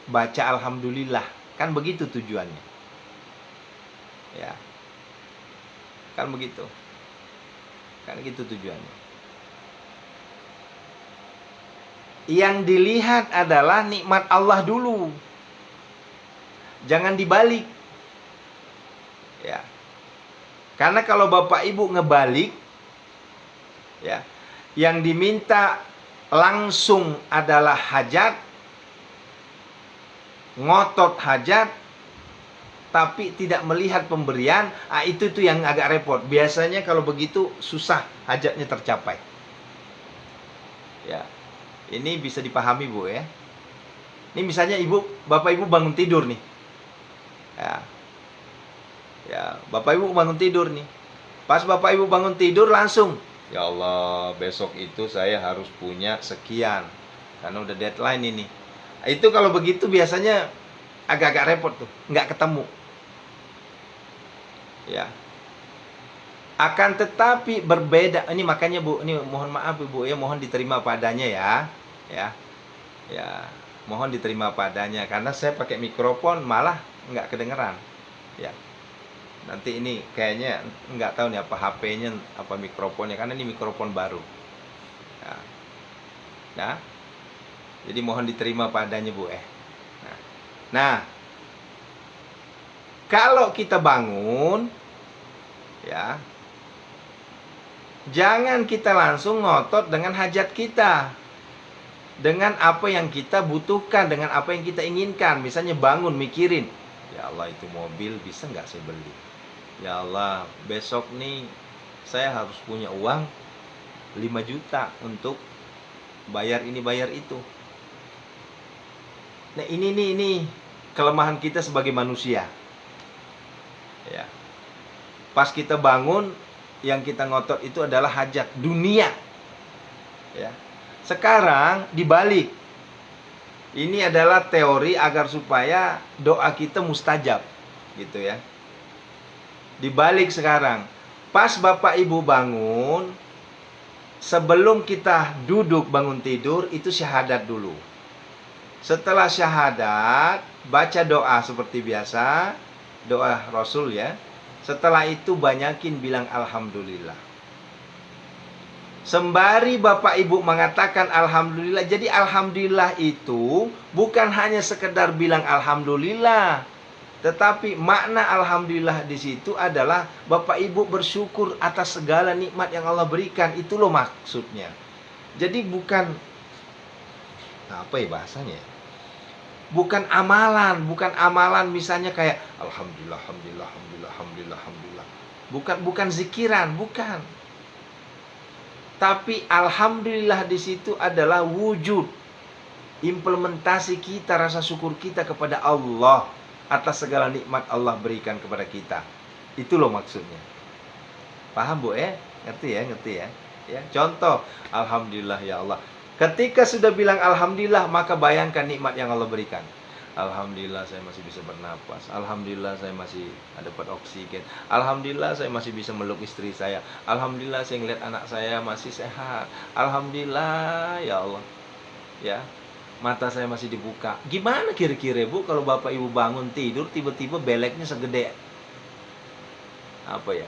baca alhamdulillah? Kan begitu tujuannya. Ya. Kan begitu. Kan gitu tujuannya. Yang dilihat adalah nikmat Allah dulu. Jangan dibalik. Ya. Karena kalau Bapak Ibu ngebalik, ya, yang diminta langsung adalah hajat, ngotot hajat, tapi tidak melihat pemberian, itu tuh yang agak repot. Biasanya kalau begitu susah hajatnya tercapai. Ya, ini bisa dipahami, Bu, ya. Ini misalnya Bapak Ibu bangun tidur nih. Ya, Bapak Ibu bangun tidur nih. Pas Bapak Ibu bangun tidur langsung, ya Allah, besok itu saya harus punya sekian. Karena udah deadline ini. Itu kalau begitu biasanya agak-agak repot tuh, nggak ketemu. Ya. Akan tetapi berbeda. Ini makanya, Bu, ini mohon maaf Ibu ya, mohon diterima padanya ya. Ya, mohon diterima padanya karena saya pakai mikrofon malah nggak kedengeran. Ya. Nanti ini kayaknya nggak tahu nih apa HP-nya apa mikrofonnya, karena ini mikrofon baru. Nah, jadi mohon diterima padanya, Bu. Nah, kalau kita bangun, ya, jangan kita langsung ngotot dengan hajat kita, dengan apa yang kita butuhkan, dengan apa yang kita inginkan. Misalnya bangun mikirin, ya Allah, itu mobil bisa nggak saya beli? Ya Allah, besok nih saya harus punya uang 5 juta untuk bayar ini bayar itu. Nah, ini kelemahan kita sebagai manusia. Ya. Pas kita bangun, yang kita ngotot itu adalah hajat dunia. Ya. Sekarang dibalik. Ini adalah teori agar supaya doa kita mustajab, gitu ya. Dibalik sekarang, pas Bapak Ibu bangun, sebelum kita duduk bangun tidur, itu syahadat dulu. Setelah syahadat, baca doa seperti biasa, doa Rasul ya. Setelah itu banyakin bilang alhamdulillah. Sembari Bapak Ibu mengatakan alhamdulillah, jadi alhamdulillah itu bukan hanya sekedar bilang alhamdulillah, tetapi makna alhamdulillah di situ adalah Bapak Ibu bersyukur atas segala nikmat yang Allah berikan. Itu loh maksudnya. Jadi bukan apa ya bahasanya? Bukan amalan misalnya kayak alhamdulillah, alhamdulillah, alhamdulillah, alhamdulillah, alhamdulillah. Bukan zikiran, bukan. Tapi alhamdulillah di situ adalah wujud implementasi kita, rasa syukur kita kepada Allah atas segala nikmat Allah berikan kepada kita. Itu loh maksudnya. Paham, Bu ya? Ngerti ya? Ya, contoh, alhamdulillah ya Allah. Ketika sudah bilang alhamdulillah, maka bayangkan nikmat yang Allah berikan. Alhamdulillah saya masih bisa bernapas. Alhamdulillah saya masih dapat oksigen. Alhamdulillah saya masih bisa meluk istri saya. Alhamdulillah saya ngeliat anak saya masih sehat. Alhamdulillah ya Allah. Ya. Mata saya masih dibuka. Gimana kira-kira, Bu, kalau Bapak Ibu bangun tidur tiba-tiba beleknya segede apa ya?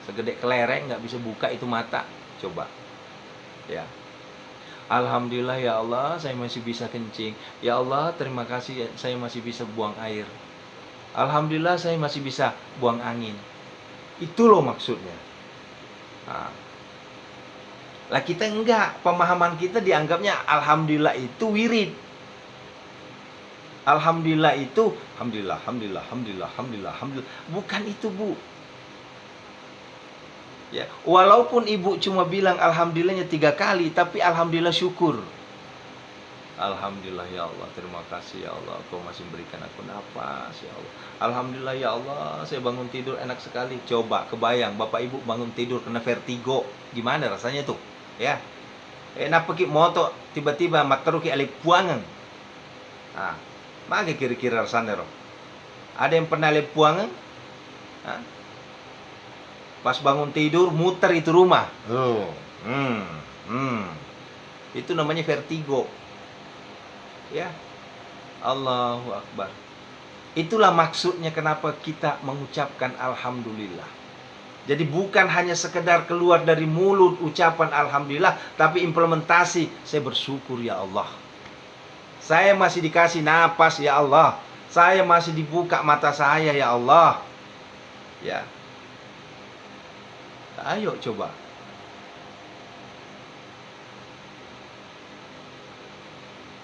Segede kelereng, nggak bisa buka itu mata. Coba. Ya. Alhamdulillah ya Allah, saya masih bisa kencing. Ya Allah, terima kasih saya masih bisa buang air. Alhamdulillah saya masih bisa buang angin. Itu loh maksudnya. Nah, lah kita enggak, pemahaman kita dianggapnya alhamdulillah itu wirid. Alhamdulillah itu alhamdulillah, alhamdulillah, alhamdulillah, alhamdulillah, alhamdulillah. Bukan itu, Bu. Ya, walaupun ibu cuma bilang alhamdulillahnya 3 kali, tapi alhamdulillah syukur. Alhamdulillah ya Allah, terima kasih ya Allah, Kau masih memberikan aku napas ya Allah. Alhamdulillah ya Allah, saya bangun tidur enak sekali. Coba kebayang Bapak Ibu bangun tidur kena vertigo, gimana rasanya tuh? Ya. Enak pergi moto tiba-tiba mataru ki alip puangan. Ah, maga kira-kira rasanya roh. Ada yang pernah alip puangan? Ah, pas bangun tidur muter itu rumah. Itu namanya vertigo. Ya. Allahu Akbar. Itulah maksudnya kenapa kita mengucapkan alhamdulillah. Jadi bukan hanya sekedar keluar dari mulut ucapan alhamdulillah, tapi implementasi, saya bersyukur ya Allah. Saya masih dikasih napas ya Allah. Saya masih dibuka mata saya ya Allah. Ya. Ayo coba.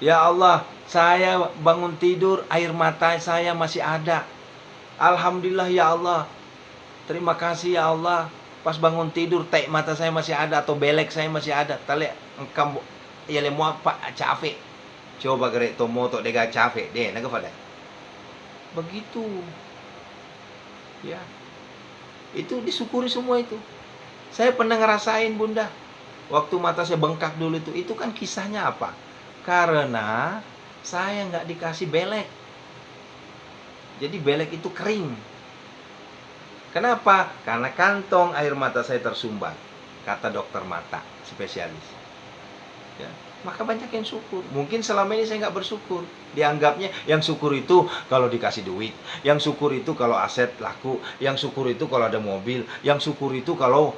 Ya Allah, saya bangun tidur, air mata saya masih ada. Alhamdulillah ya Allah. Terima kasih ya Allah. Pas bangun tidur, tek mata saya masih ada atau belek saya masih ada. Tale engkam ya le mo apa capek. Coba gerek to moto dega capek deh, naga pada. Begitu. Ya. Itu disyukuri semua itu. Saya pernah ngerasain Bunda. Waktu mata saya bengkak dulu itu kan kisahnya apa? Karena saya nggak dikasih belek. Jadi belek itu kering. Kenapa? Karena kantong air mata saya tersumbat, kata dokter mata spesialis. Ya, maka banyak yang syukur. Mungkin selama ini saya nggak bersyukur. Dianggapnya yang syukur itu kalau dikasih duit, yang syukur itu kalau aset laku, yang syukur itu kalau ada mobil, yang syukur itu kalau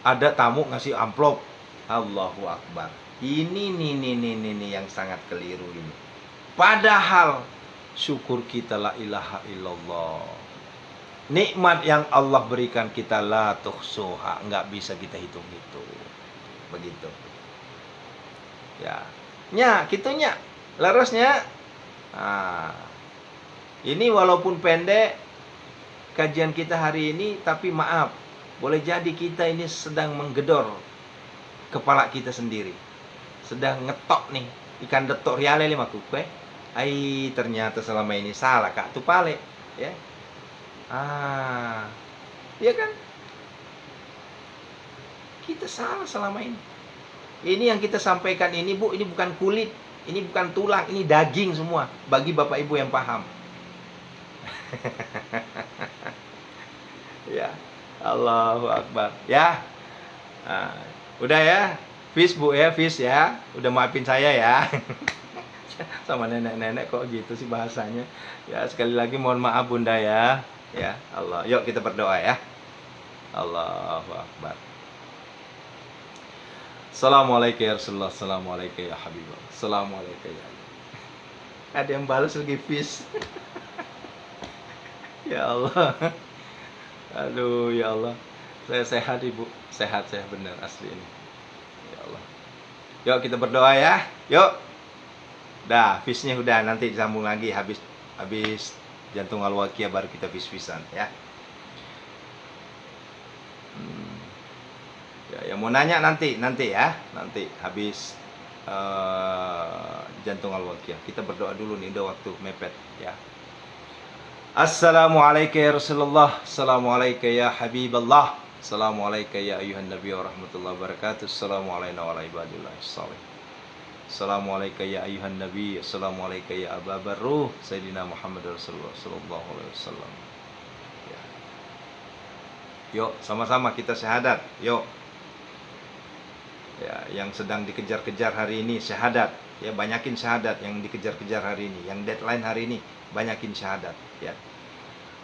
ada tamu ngasih amplop. Allahu Akbar. Ini yang sangat keliru ini. Padahal syukur kita la ilaha illallah. Nikmat yang Allah berikan kita la tuhsuha, enggak bisa kita hitung-hitung. Begitu. Ya. Nya, kitunya. Larasnya. Nah, ini walaupun pendek kajian kita hari ini, tapi maaf, boleh jadi kita ini sedang menggedor kepala kita sendiri. Sedang ngetok nih, ikan detok riale lima kupe. Ai, ternyata selama ini salah Kak Tupale, ya. Iya kan? Kita salah selama ini. Ini yang kita sampaikan ini Bu, ini bukan kulit, ini bukan tulang, ini daging semua. Bagi Bapak Ibu yang paham. Ya, Allahu Akbar. Ya, udah ya, Fish Bu ya, Fish ya. Udah maafin saya ya. Sama nenek-nenek kok gitu sih bahasanya. Ya, sekali lagi mohon maaf Bunda ya. Ya Allah, yuk kita berdoa ya. Allahu Akbar. Assalamualaikum ya Rasulullah. Assalamualaikum ya Habibullah. Assalamualaikum ya Allah. Ada yang balas lagi Fish. Ya Allah. Aduh ya Allah. Saya sehat Ibu. Sehat saya benar asli ini. Ya Allah. Yuk kita berdoa ya. Yuk. Dah, Fishnya udah, nanti disambung lagi habis jantung al-waqiah baru kita fis-fisan ya. Ya, yang mau nanya nanti ya, nanti habis jantung al-waqiah. Kita berdoa dulu nih, udah waktu mepet ya. Assalamualaikum ya Rasulullah. Assalamualaikum ya Habiballah. Assalamualaikum ya ayuhan nabi wa rahmatullahi wabarakatuh. Assalamualaikum wa ibadillahi shalih. Assalamualaikum ya ayuhan nabi. Assalamualaikum ya Aba Barruh Sayyidina Muhammad Rasulullah sallallahu alaihi wasallam. Ya. Yuk sama-sama kita syahadat. Yuk. Ya, yang sedang dikejar-kejar hari ini syahadat. Ya, banyakin syahadat yang dikejar-kejar hari ini. Yang deadline hari ini banyakin syahadat ya.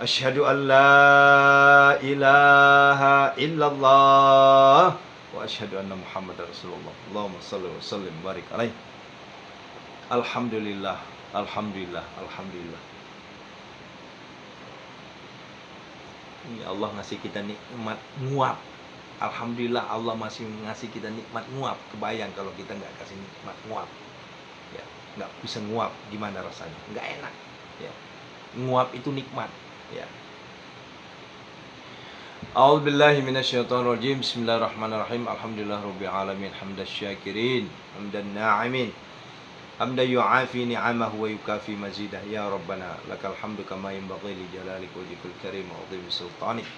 Asyhadu an la ilaha illallah wa wa asyhadu anna Muhammadar Rasulullah. Allahumma shalli wa sallim barik alaihi. Alhamdulillah, alhamdulillah, alhamdulillah. Ini Allah ngasih kita nikmat nguap. Alhamdulillah Allah masih ngasih kita nikmat nguap. Kebayang kalau kita nggak kasih nikmat nguap, ya nggak bisa nguap, gimana rasanya? Nggak enak. Ya, nguap itu nikmat. Ya. A'udzubillahi minasyaitonirrajim. Bismillahirrahmanirrahim. Alhamdulillahirabbil alamin. Hamdasy syakirin, hamdan na'imin. Hamdan yu'afi ni'amahu wa yukafi mazidah. Ya Rabbana lakal hamdu kama yanbaghi li jalalika wajhikal karim wa 'azimi sultanik.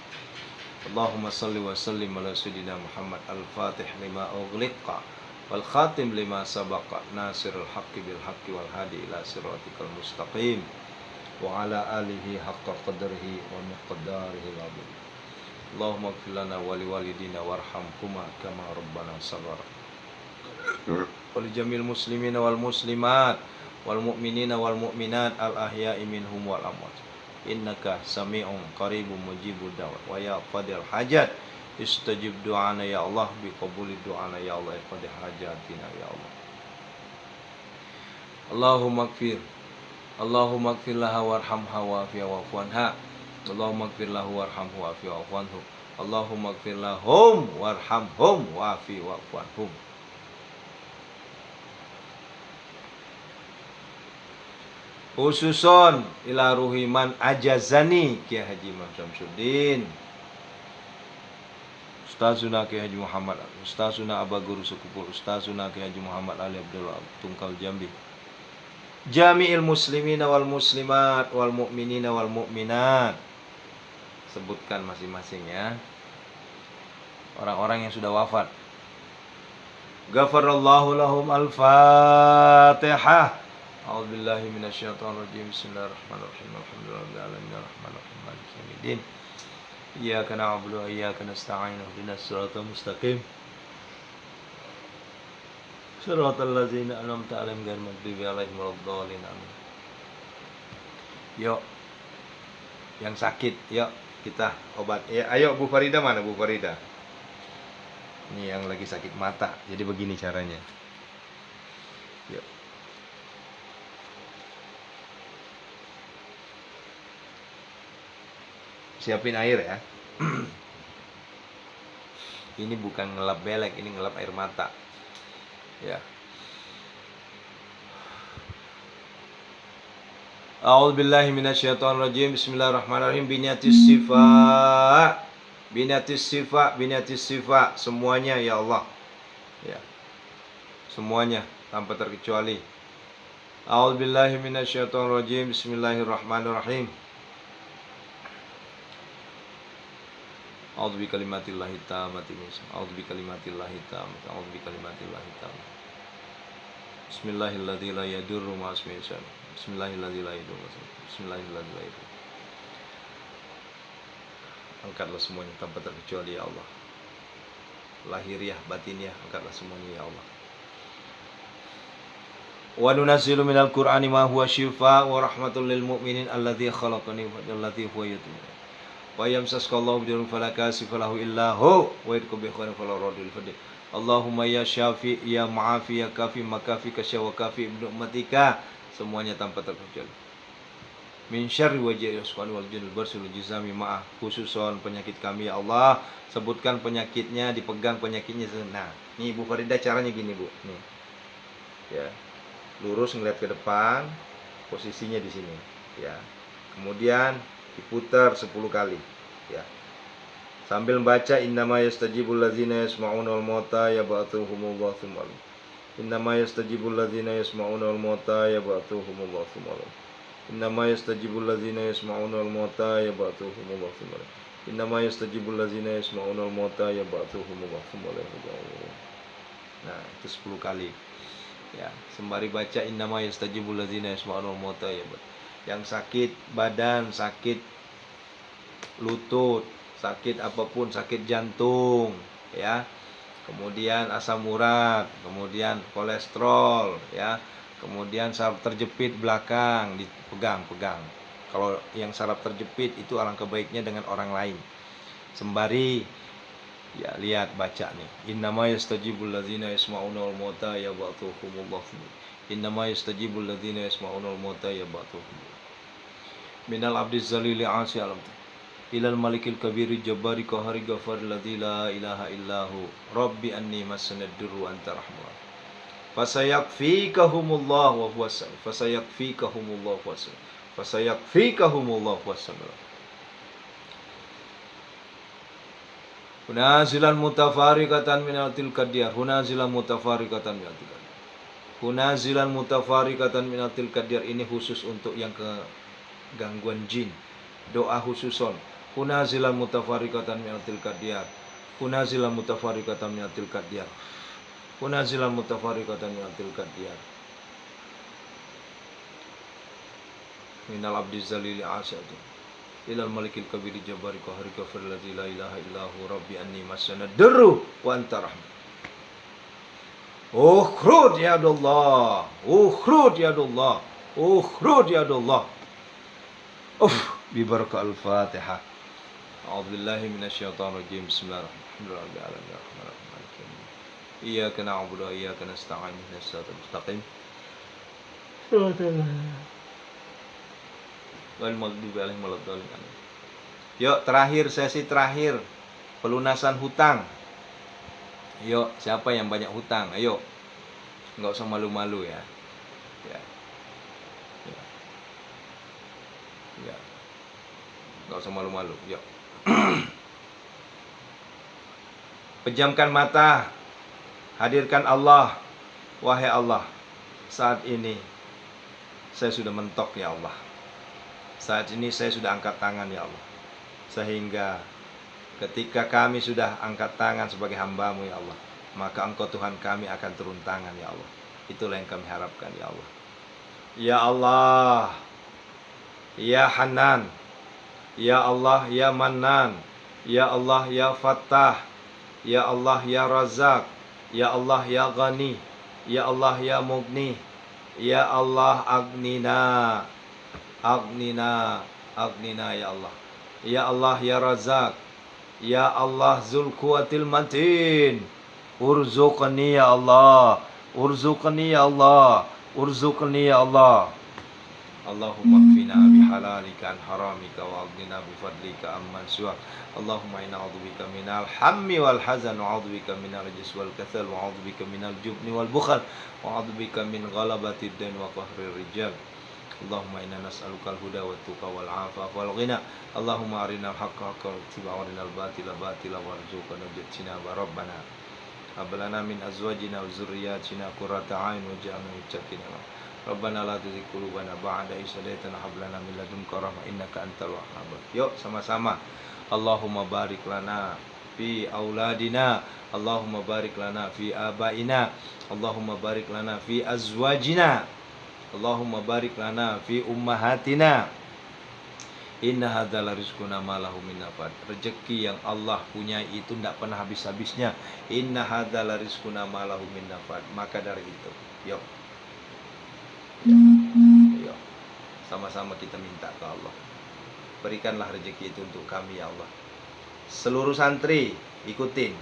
Allahumma salli wa sallim ala sayyidina Muhammad al-Fatih lima ughliqa wal khatim lima sabaqa nasirul haqqi bil haqqi wal hadi ila siratikal mustaqim wa ala alihi haqqa qadrihi wa miqdarihi al-'azim. Allahumma ighfir lana wa liwalidina warhamhuma kama rabbana saghara. Wa li jamil muslimina wal muslimat wal mu'minina wal mu'minat al ahya'i minhum wal amwat. Innaka sami'un qaribun mujibud da'wat wa ya qadil hajat istajib du'ana ya Allah bi qabuli du'ana ya Allah qadil hajatina ya Allah. Allahumma ighfir laha warhamha wa'fiha wa'fu anha. Allahumma ighfir lahu warhamhu wa'fi wa'fu anhu. Allahumma ighfir lahum warhamhum wa'fi wa'fu anhum. Khususon ila ruhiman ajazani Kiai Haji Imam Syamsuddin, Ustazuna Kiai Haji Muhammad, Ustazuna Aba Guru Sukupul, Ustazuna Kiai Haji Muhammad Ali Abdul Tungkal Jambi, Jami'il muslimina wal muslimat wal mu'minina wal mu'minat. Sebutkan masing-masing ya, orang-orang yang sudah wafat. Ghafarallahu lahum. Al-Fatihah. A'udzubillahi minasyaitonirrajim. Bismillahirrahmanirrahim. Alhamdulillahirabbil alamin arrahmanirrahim maliki yaumiddin. Iyyaka na'budu wa iyyaka nasta'in. Ihdinas siratal mustaqim. Shiratal ladzina an'amta 'alaihim ghairil maghdubi 'alaihim waladdallin. Amin. Yuk, yang sakit, yuk kita obat. Ya, ayo Bu Farida, mana Bu Farida? Ini yang lagi sakit mata. Jadi begini caranya. Yuk. Siapin air ya. Ini bukan ngelap belek, ini ngelap air mata. Ya. A'udzubillahi minasyaitonirrajim. Bismillahirrahmanirrahim. Biniatis sifa. Semuanya ya Allah. Ya. Semuanya tanpa terkecuali. A'udzubillahi minasyaitonirrajim. Bismillahirrahmanirrahim. A'udzu bikalimatillahi tammati min syarri. A'udzu bikalimatillahi tammati. A'udzu bikalimatillahi tammati. Bismillahilladzi la yadurru ma'a ismihi syai'un. Bismillahilladzi la yadurru ma'a ismihi. Bismillahilladzi la yadurru. Angkatlah semuanya tanpa terkecuali ya Allah. Lahiriah, batiniah, angkatlah semuanya ya Allah. Wa nunazzilu minal Qur'ani ma huwa syifaa wa rahmatul lil mu'minin alladzi khalaqani walladzii huwa yutmin. Wa yamsaskallahu bidurrin fala kashifa lahu illa hu wa yadkum bi khairin fala radil fadil. Allahumma ya syafi ya ma'afi ya kafi makafi kasya wa kafi ibnu ummatika. Semuanya tanpa terkecuali. Min syarri wajhi yasqan wal jinil barsul jizami ma'ah. Khususon penyakit kami ya Allah. Sebutkan penyakitnya, dipegang penyakitnya. Nah, nih Bu Farida caranya gini Bu. Nih. Ya. Lurus ngeliat ke depan, posisinya di sini. Ya. Kemudian diputar 10 kali ya, sambil membaca innama yastajibul ladzina yasma'una wal mauta yab'athuhumullahu tsumma innama yastajibul ladzina yasma'una wal mauta yab'athuhumullahu tsumma innama yastajibul ladzina yasma'una wal mauta yab'athuhumullahu tsumma innama yastajibul ladzina yasma'una wal mauta yab'athuhumullahu tsumma. Nah, itu 10 kali ya, sembari baca innama yastajibul ladzina yasma'una wal mauta yab'athuhumullahu. Yang sakit badan, sakit lutut, sakit apapun, sakit jantung, ya, kemudian asam urat, kemudian kolesterol, ya, kemudian saraf terjepit belakang, dipegang-pegang. Kalau yang saraf terjepit itu alangkah baiknya dengan orang lain, sembari Ya, lihat baca nih. Innama yastajibul ladzina yasma'una wal mauta yab'athuhumullah. Innama yastajibul ladzina yasma'una wal mauta yab'athuhum. Minal abdi zalili asi alam. Ilal malikil kabiri jabbari qahari ghafar ladzi la ilaha illahu. Rabbi anni massanad durru anta rahman. Fasayakfikahumullah wa huwas sami. Fasayakfikahumullah wa huwas sami. Fasayakfikahumullah wa huwas sami. Hunazilan mutafarikatan minatil kadiyar. Hunazilan mutafarikatan minatil kadiyar. Hunazilan mutafarikatan minatil kadiyar. Ini khusus untuk yang ke gangguan jin. Doa khususon. Hunazilan mutafarikatan minatil kadiyar. Hunazilan mutafarikatan minatil kadiyar. Hunazilan mutafarikatan minatil kadiyar. Minal abdi zalili asyadu. Ilal malikil kabiri jabari qahari ghafir ladzi la ilaha illahu rabbi anni massanad durru wa anta rahman. Ukhrud ya Allah, ukhrud ya Allah, ukhrud ya Allah. Bi barakah al-Fatihah. A'udzu billahi minasyaitonir rajim. Bismillahirrahmanirrahim. Iyyaka na'budu wa iyyaka nasta'in. Ihdinas siratal mustaqim. Wal maghdubi alaihim waladdallin. Yuk, terakhir, sesi terakhir, pelunasan hutang. Yuk, siapa yang banyak hutang? Ayo, nggak usah malu-malu ya. Ya, ya, ya. Nggak usah malu-malu. Yuk. Pejamkan mata, hadirkan Allah. Wahai Allah, saat ini saya sudah mentok ya Allah. Saat ini saya sudah angkat tangan ya Allah. Sehingga ketika kami sudah angkat tangan sebagai hamba-Mu ya Allah, maka Engkau Tuhan kami akan turun tangan ya Allah. Itulah yang kami harapkan ya Allah. Ya Allah, Ya Hanan, Ya Allah, Ya Mannan, Ya Allah, Ya Fattah, Ya Allah, Ya Razak, Ya Allah, Ya Ghani, Ya Allah, Ya Mughni, Ya Allah, Agnina, Agnina, Agnina ya Allah. Ya Allah, Ya Razak, Ya Allah, Zul Quwatil Matin. Urzuqni ya Allah, urzuqni ya Allah, urzuqni ya Allah. Allahumma kfina bihalalika an haramika wa aghnina bifadlika amman siwak. Allahumma inna a'udzubika minal hammi wal hazan wa a'udzubika minal rajis wal katsal wa a'udzubika minal jubni wal bukhal wa a'udzubika min ghalabatid dain wa qahrir rijal. Allahumma inna nas'alukal huda wat tuqa wal afaf wal ghina. Allahumma arinal haqqa haqqan wa arinal batila batila warzuqna ijtinaba rabbana. Hab lana min azwajina wa dzurriyyatina qurrata a'yun waj'alna lil muttaqina. Rabbana la tuzigh qulubana ba'da idh hadaytana hab lana min ladunka rahmah innaka antal wahhab. Yuk sama-sama. Allahumma barik lana fi auladina. Allahumma barik lana fi abaina. Allahumma barik lana fi azwajina. Allahumma barik lana fi ummahatina. Inna hadzal rizquna ma lahu min nafad. Rezeki yang Allah punya itu tidak pernah habis-habisnya. Inna hadzal rizquna ma lahu min nafad. Maka dari itu, yuk. Yuk. Sama-sama kita minta ke Allah. Berikanlah rezeki itu untuk kami ya Allah. Seluruh santri ikutin.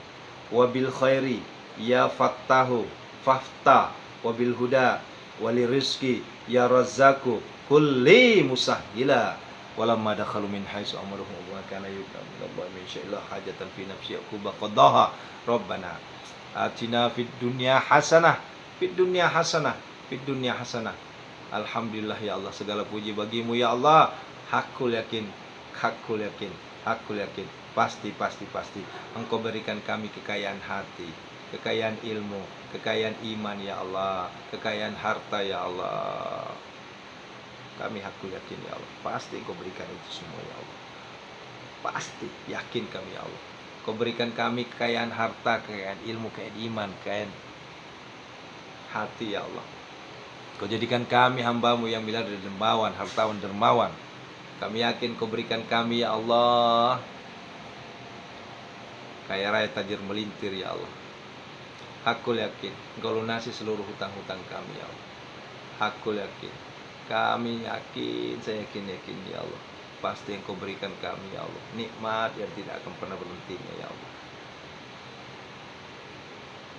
Wabil khairi ya fattahu fafta wabil huda wali rizki ya razzaku kulli musahhila walamma dakhalu min haitsu amaruhum wa kana yukram Allah min syai'illah hajatan fi nafsi yaquba qadaha rabbana atina fid dunya hasanah fid dunya hasanah fid dunya hasanah. Alhamdulillah ya Allah, segala puji bagimu ya Allah. Hakul yakin, hakul yakin, hakul yakin, pasti Engkau berikan kami kekayaan hati, kekayaan ilmu, kekayaan iman ya Allah, kekayaan harta ya Allah. Kami hakul yakin ya Allah, pasti Engkau berikan itu semua ya Allah. Pasti yakin kami ya Allah. Engkau berikan kami kekayaan harta, kekayaan ilmu, kekayaan iman, kekayaan hati ya Allah. Kau jadikan kami hamba-Mu yang bila dermawan, hartawan dermawan. Kami yakin Kau berikan kami ya Allah kaya raya tajir melintir ya Allah. Hakul yakin Engkau lunasi seluruh hutang-hutang kami ya Allah. Hakul yakin, kami yakin, saya yakin ya Allah, pasti Engkau berikan kami ya Allah nikmat yang tidak akan pernah berhentinya ya Allah.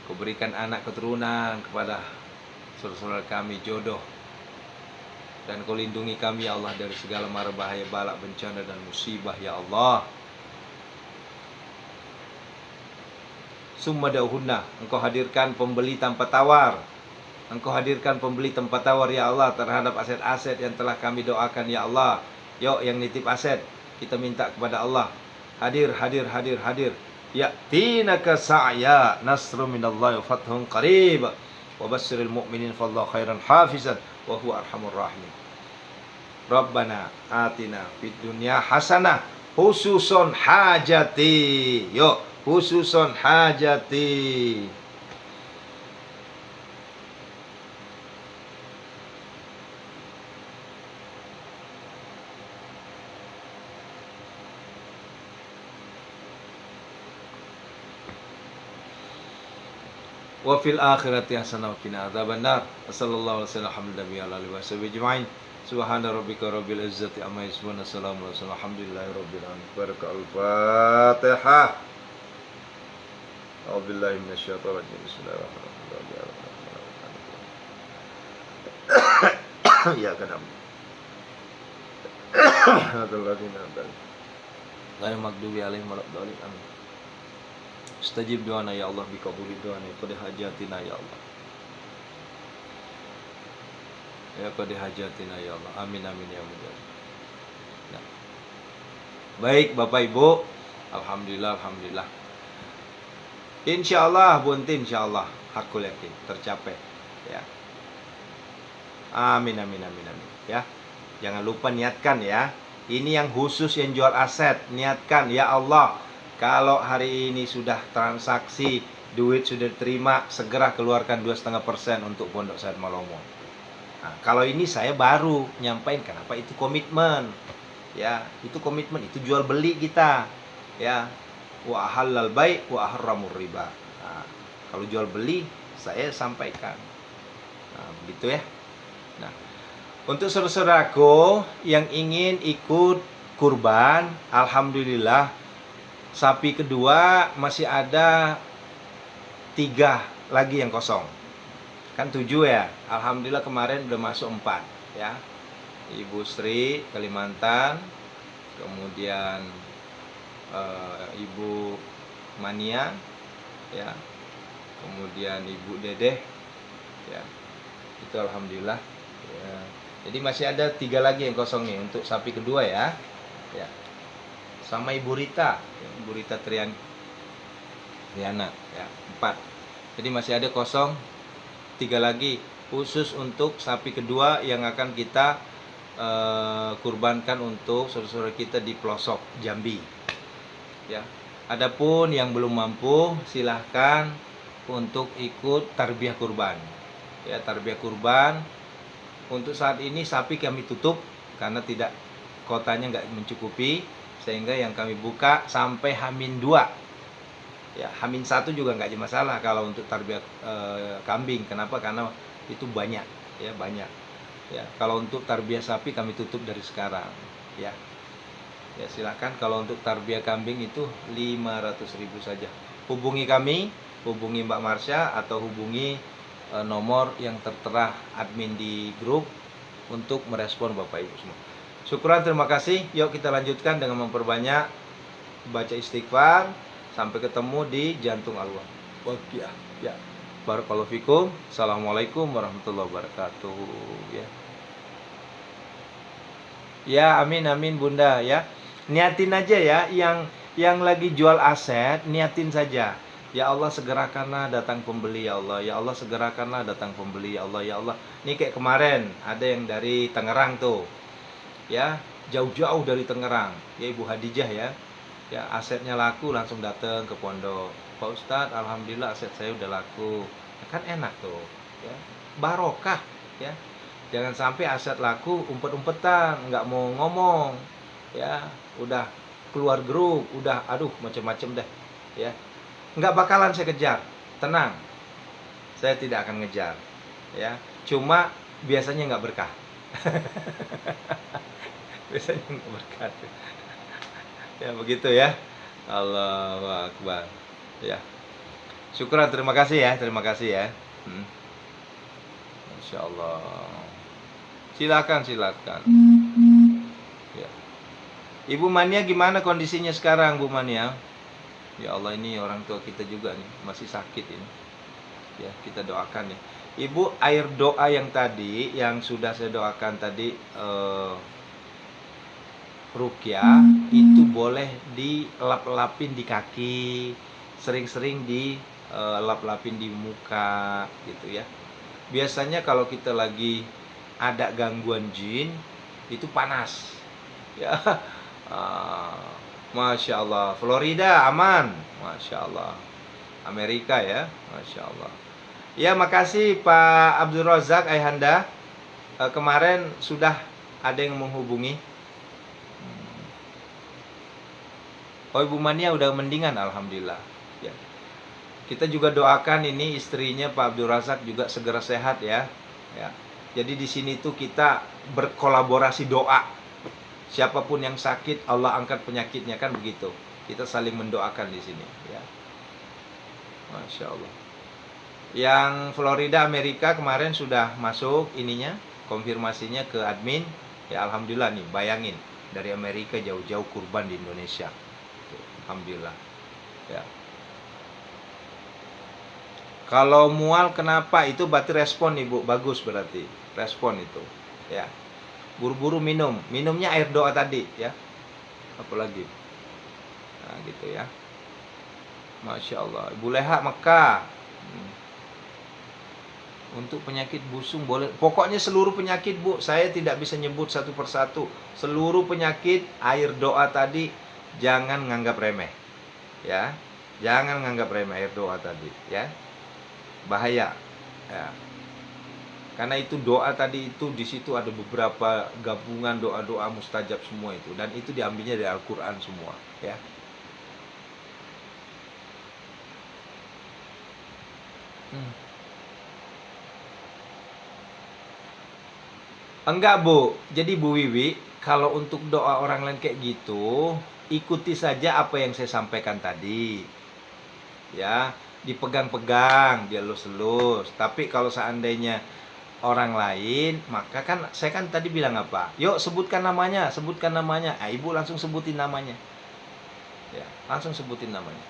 Kau berikan anak keturunan kepada saudara-saudara kami, jodoh. Dan Kau lindungi kami ya Allah dari segala mara bahaya, balak, bencana dan musibah ya Allah. Summa dauhunna, Engkau hadirkan pembeli tanpa tawar. Engkau hadirkan pembeli tanpa tawar ya Allah terhadap aset-aset yang telah kami doakan ya Allah. Yuk yang nitip aset, kita minta kepada Allah. Hadir, hadir, hadir, hadir. Ya'tinaka sa'ya nasrun minallahi wa fathun qarib. Wa basyiril mu'minin fallahu khairan hafizan wa huwa arhamur rahimin. Rabbana atina fid dunya hasanah khususon hajati. Yuk, khususon hajati. Wa fil akhirati hasanah wa qina adzabannar. Sallallahu alaihi wasallam alhamdulillahi ala alihi wasallam ajma'in. Subhana rabbika rabbil izzati amma yasifun. Assalamu alaikum alhamdulillahi rabbil alamin. Al-Fatihah. A'udzubillahi minasyaitonir rajim. Bismillahirrahmanirrahim. Ya kadam. Hadzalladzina amanu. Ghairil maghdubi alaihim waladdallin. Amin. Istajib doana ya Allah, bikabuli doana ya qadi hajatina ya Allah. Ya qadi hajatina ya Allah. Amin amin ya Allah. Ya. Baik Bapak Ibu, alhamdulillah alhamdulillah. Insyaallah buntin insyaallah hakul yakin tercapai ya. Amin amin amin amin ya. Jangan lupa niatkan ya. Ini yang khusus yang jual aset, niatkan ya Allah. Kalau hari ini sudah transaksi, duit sudah terima, segera keluarkan 2,5% untuk Pondok Said Malomo. Nah, kalau ini saya baru nyampain, kenapa itu komitmen, ya itu komitmen, itu jual beli kita, ya wa halal bai' wa harramur riba. Nah, kalau jual beli saya sampaikan, nah, begitu ya. Nah, untuk saudara-saudaraku yang ingin ikut kurban, alhamdulillah. Sapi kedua masih ada 3 lagi yang kosong. Kan 7 ya. Alhamdulillah kemarin udah masuk 4 ya. Ibu Sri Kalimantan, kemudian Ibu Mania ya. Kemudian Ibu Dedeh ya. Itu alhamdulillah ya. Jadi masih ada 3 lagi yang kosong nih untuk sapi kedua ya. Ya. Sama Ibu Rita, Ibu Rita Triana ya, 4. Jadi masih ada kosong 3 lagi khusus untuk sapi kedua yang akan kita kurbankan untuk saudara-saudara kita di pelosok Jambi. Ya. Adapun yang belum mampu silahkan untuk ikut tarbiyah kurban. Ya, tarbiyah kurban. Untuk saat ini sapi kami tutup karena tidak kotanya nggak mencukupi. Sehingga yang kami buka sampai H-2 ya, H-1 juga nggak ada masalah kalau untuk tarbiyah kambing. Kenapa? Karena itu banyak ya, banyak ya. Kalau untuk tarbiyah sapi kami tutup dari sekarang ya. Ya silakan. Kalau untuk tarbiyah kambing itu 500.000 saja. Hubungi kami, hubungi Mbak Marsha atau hubungi nomor yang tertera admin di grup untuk merespon Bapak Ibu semua. Syukuran, terima kasih. Yuk kita lanjutkan dengan memperbanyak baca istighfar sampai ketemu di jantung Allah. Waqiah. Ya. Barakallahu fikum. Assalamualaikum warahmatullahi wabarakatuh. Ya. Ya, amin amin Bunda ya. Niatin aja ya, yang lagi jual aset, niatin saja. Ya Allah segerakanlah datang pembeli ya Allah. Ya Allah segerakanlah datang pembeli ya Allah. Ya Allah. Ini kayak kemarin ada yang dari Tangerang tuh. Ya, jauh-jauh dari Tangerang. Ya Ibu Hadijah ya. Ya, asetnya laku langsung datang ke pondok. Pak Ustadz, alhamdulillah aset saya udah laku. Kan enak tuh, ya. Barokah, ya. Jangan sampai aset laku umpet-umpetan, nggak mau ngomong. Ya, udah keluar grup, udah aduh macam-macam deh, ya. Nggak bakalan saya kejar. Tenang. Saya tidak akan ngejar, ya. Cuma biasanya nggak berkah. Biasanya nggak berkah. Ya begitu ya. Allahu Akbar. Ya. Syukuran, terima kasih ya, terima kasih ya. Masya Allah. Silakan, silakan. Ya. Ibu Mania gimana kondisinya sekarang, Bu Mania? Ya Allah, ini orang tua kita juga nih, masih sakit ini. Ya, kita doakan nih. Ibu, air doa yang tadi, yang sudah saya doakan tadi, rukyah, itu boleh dilap-lapin di kaki, sering-sering dilap-lapin di muka, gitu ya. Biasanya kalau kita lagi ada gangguan jin, itu panas. Ya, Masya Allah. Florida aman, Masya Allah. Amerika ya, Masya Allah. Ya, makasih Pak Abdul Razak Ayhanda. Kemarin sudah ada yang menghubungi. Oh, Ibu Mania udah mendingan, alhamdulillah. Ya. Kita juga doakan ini istrinya Pak Abdul Razak juga segera sehat ya. Ya. Jadi di sini tuh kita berkolaborasi doa. Siapapun yang sakit, Allah angkat penyakitnya, kan begitu. Kita saling mendoakan di sini. Ya. Masya Allah. Yang Florida Amerika kemarin sudah masuk ininya, konfirmasinya ke admin. Ya alhamdulillah nih, bayangin dari Amerika jauh-jauh kurban di Indonesia. Alhamdulillah. Ya. Kalau mual kenapa? Itu berarti respon Ibu, bagus berarti. Respon itu. Ya. Buru-buru minum. Minumnya air doa tadi ya. Apalagi. Nah, gitu ya. Masya Allah. Ibu Leha Mekah. Untuk penyakit busung boleh. Pokoknya seluruh penyakit Bu, saya tidak bisa nyebut satu persatu. Seluruh penyakit, air doa tadi jangan nganggap remeh. Ya. Jangan nganggap remeh air doa tadi, ya. Bahaya. Ya. Karena itu doa tadi itu di situ ada beberapa gabungan doa-doa mustajab semua itu, dan itu diambilnya dari Al-Qur'an semua, ya. Enggak Bu, jadi Bu Wiwi, kalau untuk doa orang lain kayak gitu, ikuti saja apa yang saya sampaikan tadi. Ya, dipegang-pegang, dielus-elus. Tapi kalau seandainya orang lain, maka kan saya kan tadi bilang apa? Yuk sebutkan namanya, sebutkan namanya. Ibu langsung sebutin namanya. Ya, langsung sebutin namanya.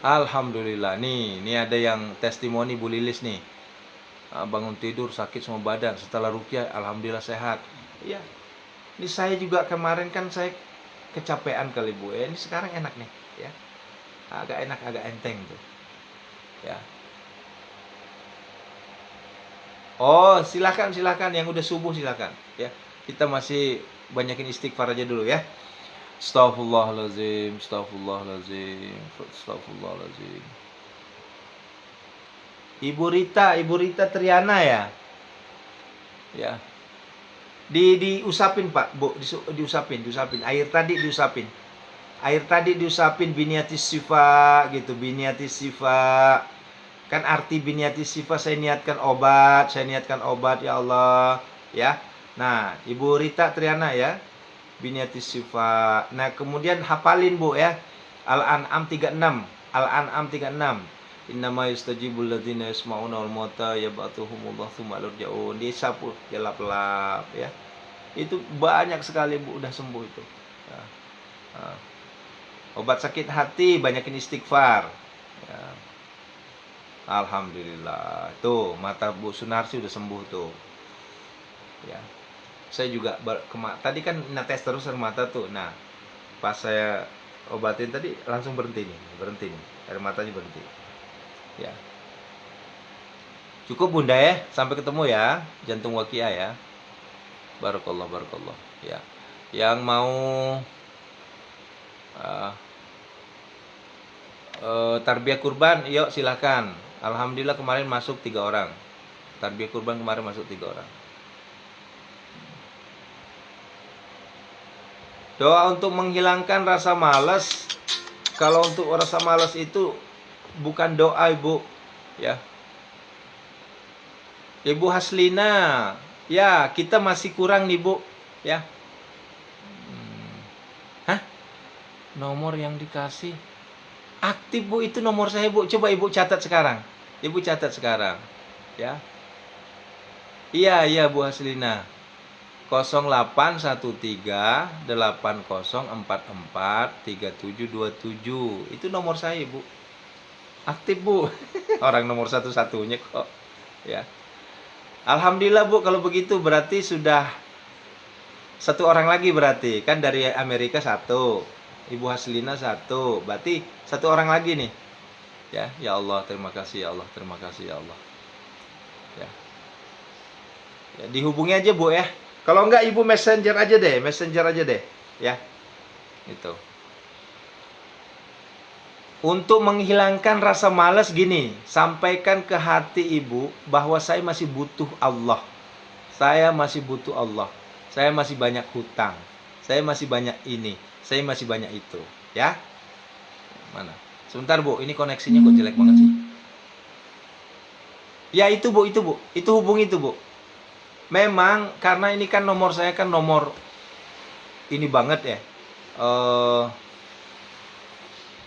Alhamdulillah nih, ini ada yang testimoni Bu Lilis nih. Bangun tidur sakit semua badan, setelah rukyah alhamdulillah sehat. Iya. Ini saya juga kemarin kan saya kecapean kali Bu. Ini sekarang enak nih, ya. Agak enak, agak enteng tuh. Ya. Oh, silakan yang udah subuh silakan, ya. Kita masih banyakin istighfar aja dulu ya. Astaghfirullahalazim, astaghfirullahalazim, astaghfirullahalazim. Ibu Rita Triana ya. Ya. Diusapin Pak, Bu, diusapin. Air tadi diusapin biniatis sifa gitu, biniatis sifa. Kan arti biniatis sifa saya niatkan obat ya Allah, ya. Nah, Ibu Rita Triana ya. Biniatis sifa. Nah, kemudian hafalin Bu ya. Al-An'am 36. Al-An'am 36. Innama yustajibul ladzina yasma'una wal mauta yab'atuhumullah tsumma yurja'un. Disapu, dilap-lap ya. Itu banyak sekali Bu, udah sembuh itu. Ya. Nah. Obat sakit hati banyakin istighfar. Ya. Alhamdulillah. Tuh, mata Bu Sunarsi udah sembuh tuh. Ya. Saya juga tadi kan netes terus air mata tuh. Nah, pas saya obatin tadi langsung berhenti nih. Air matanya berhenti. Ya. Cukup Bunda ya, sampai ketemu ya, jantung wakia ya. Barakallah. Ya. Yang mau tarbiyah kurban, yuk silakan. Alhamdulillah kemarin masuk 3 orang. Tarbiyah kurban kemarin masuk 3 orang. Doa untuk menghilangkan rasa malas. Kalau untuk rasa malas itu bukan doa Ibu, ya. Ibu Haslina, ya kita masih kurang nih Bu, ya. Hah? Nomor yang dikasih aktif Bu, itu nomor saya Bu. Coba Ibu catat sekarang. Ibu catat sekarang. Ya. Iya Bu Haslina. 0813 8044 3727. Itu nomor saya Bu. Aktif Bu. Orang nomor satu-satunya kok. Ya. Alhamdulillah Bu, kalau begitu berarti sudah satu orang lagi berarti. Kan dari Amerika satu, Ibu Haslina satu, berarti satu orang lagi nih. Ya Allah, terima kasih ya Allah, terima kasih ya Allah. Ya. Ya, dihubungi aja Bu ya. Kalau enggak Ibu messenger aja deh, ya. Itu. Untuk menghilangkan rasa malas gini, sampaikan ke hati Ibu bahwa saya masih butuh Allah. Saya masih butuh Allah. Saya masih banyak hutang. Saya masih banyak ini. Saya masih banyak itu. Ya. Mana? Sebentar Bu, ini koneksinya kok jelek banget sih. Ya itu Bu. Itu hubungi itu Bu. Memang karena ini kan nomor saya kan nomor ini banget ya.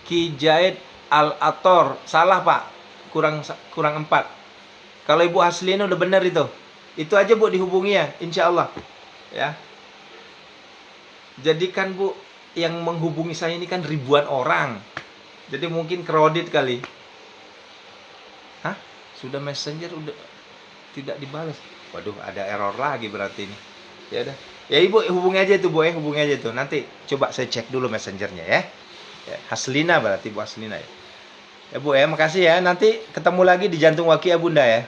Kijait Al-Ator. Salah Pak. Kurang 4. Kalau Ibu Haslina udah benar itu. Itu aja Bu dihubungi ya, insya Allah. Ya. Jadi kan Bu, yang menghubungi saya ini kan ribuan orang. Jadi mungkin kredit kali. Hah? Sudah messenger udah tidak dibalas. Waduh, ada error lagi berarti ini. Ya udah. Ya Ibu hubungi aja tuh Bu ya, hubungi aja tuh. Nanti coba saya cek dulu messengernya ya. Ya, Haslina berarti Bu Haslina ya. Ya Bu ya, makasih ya. Nanti ketemu lagi di Jantung Waki ya Bunda ya.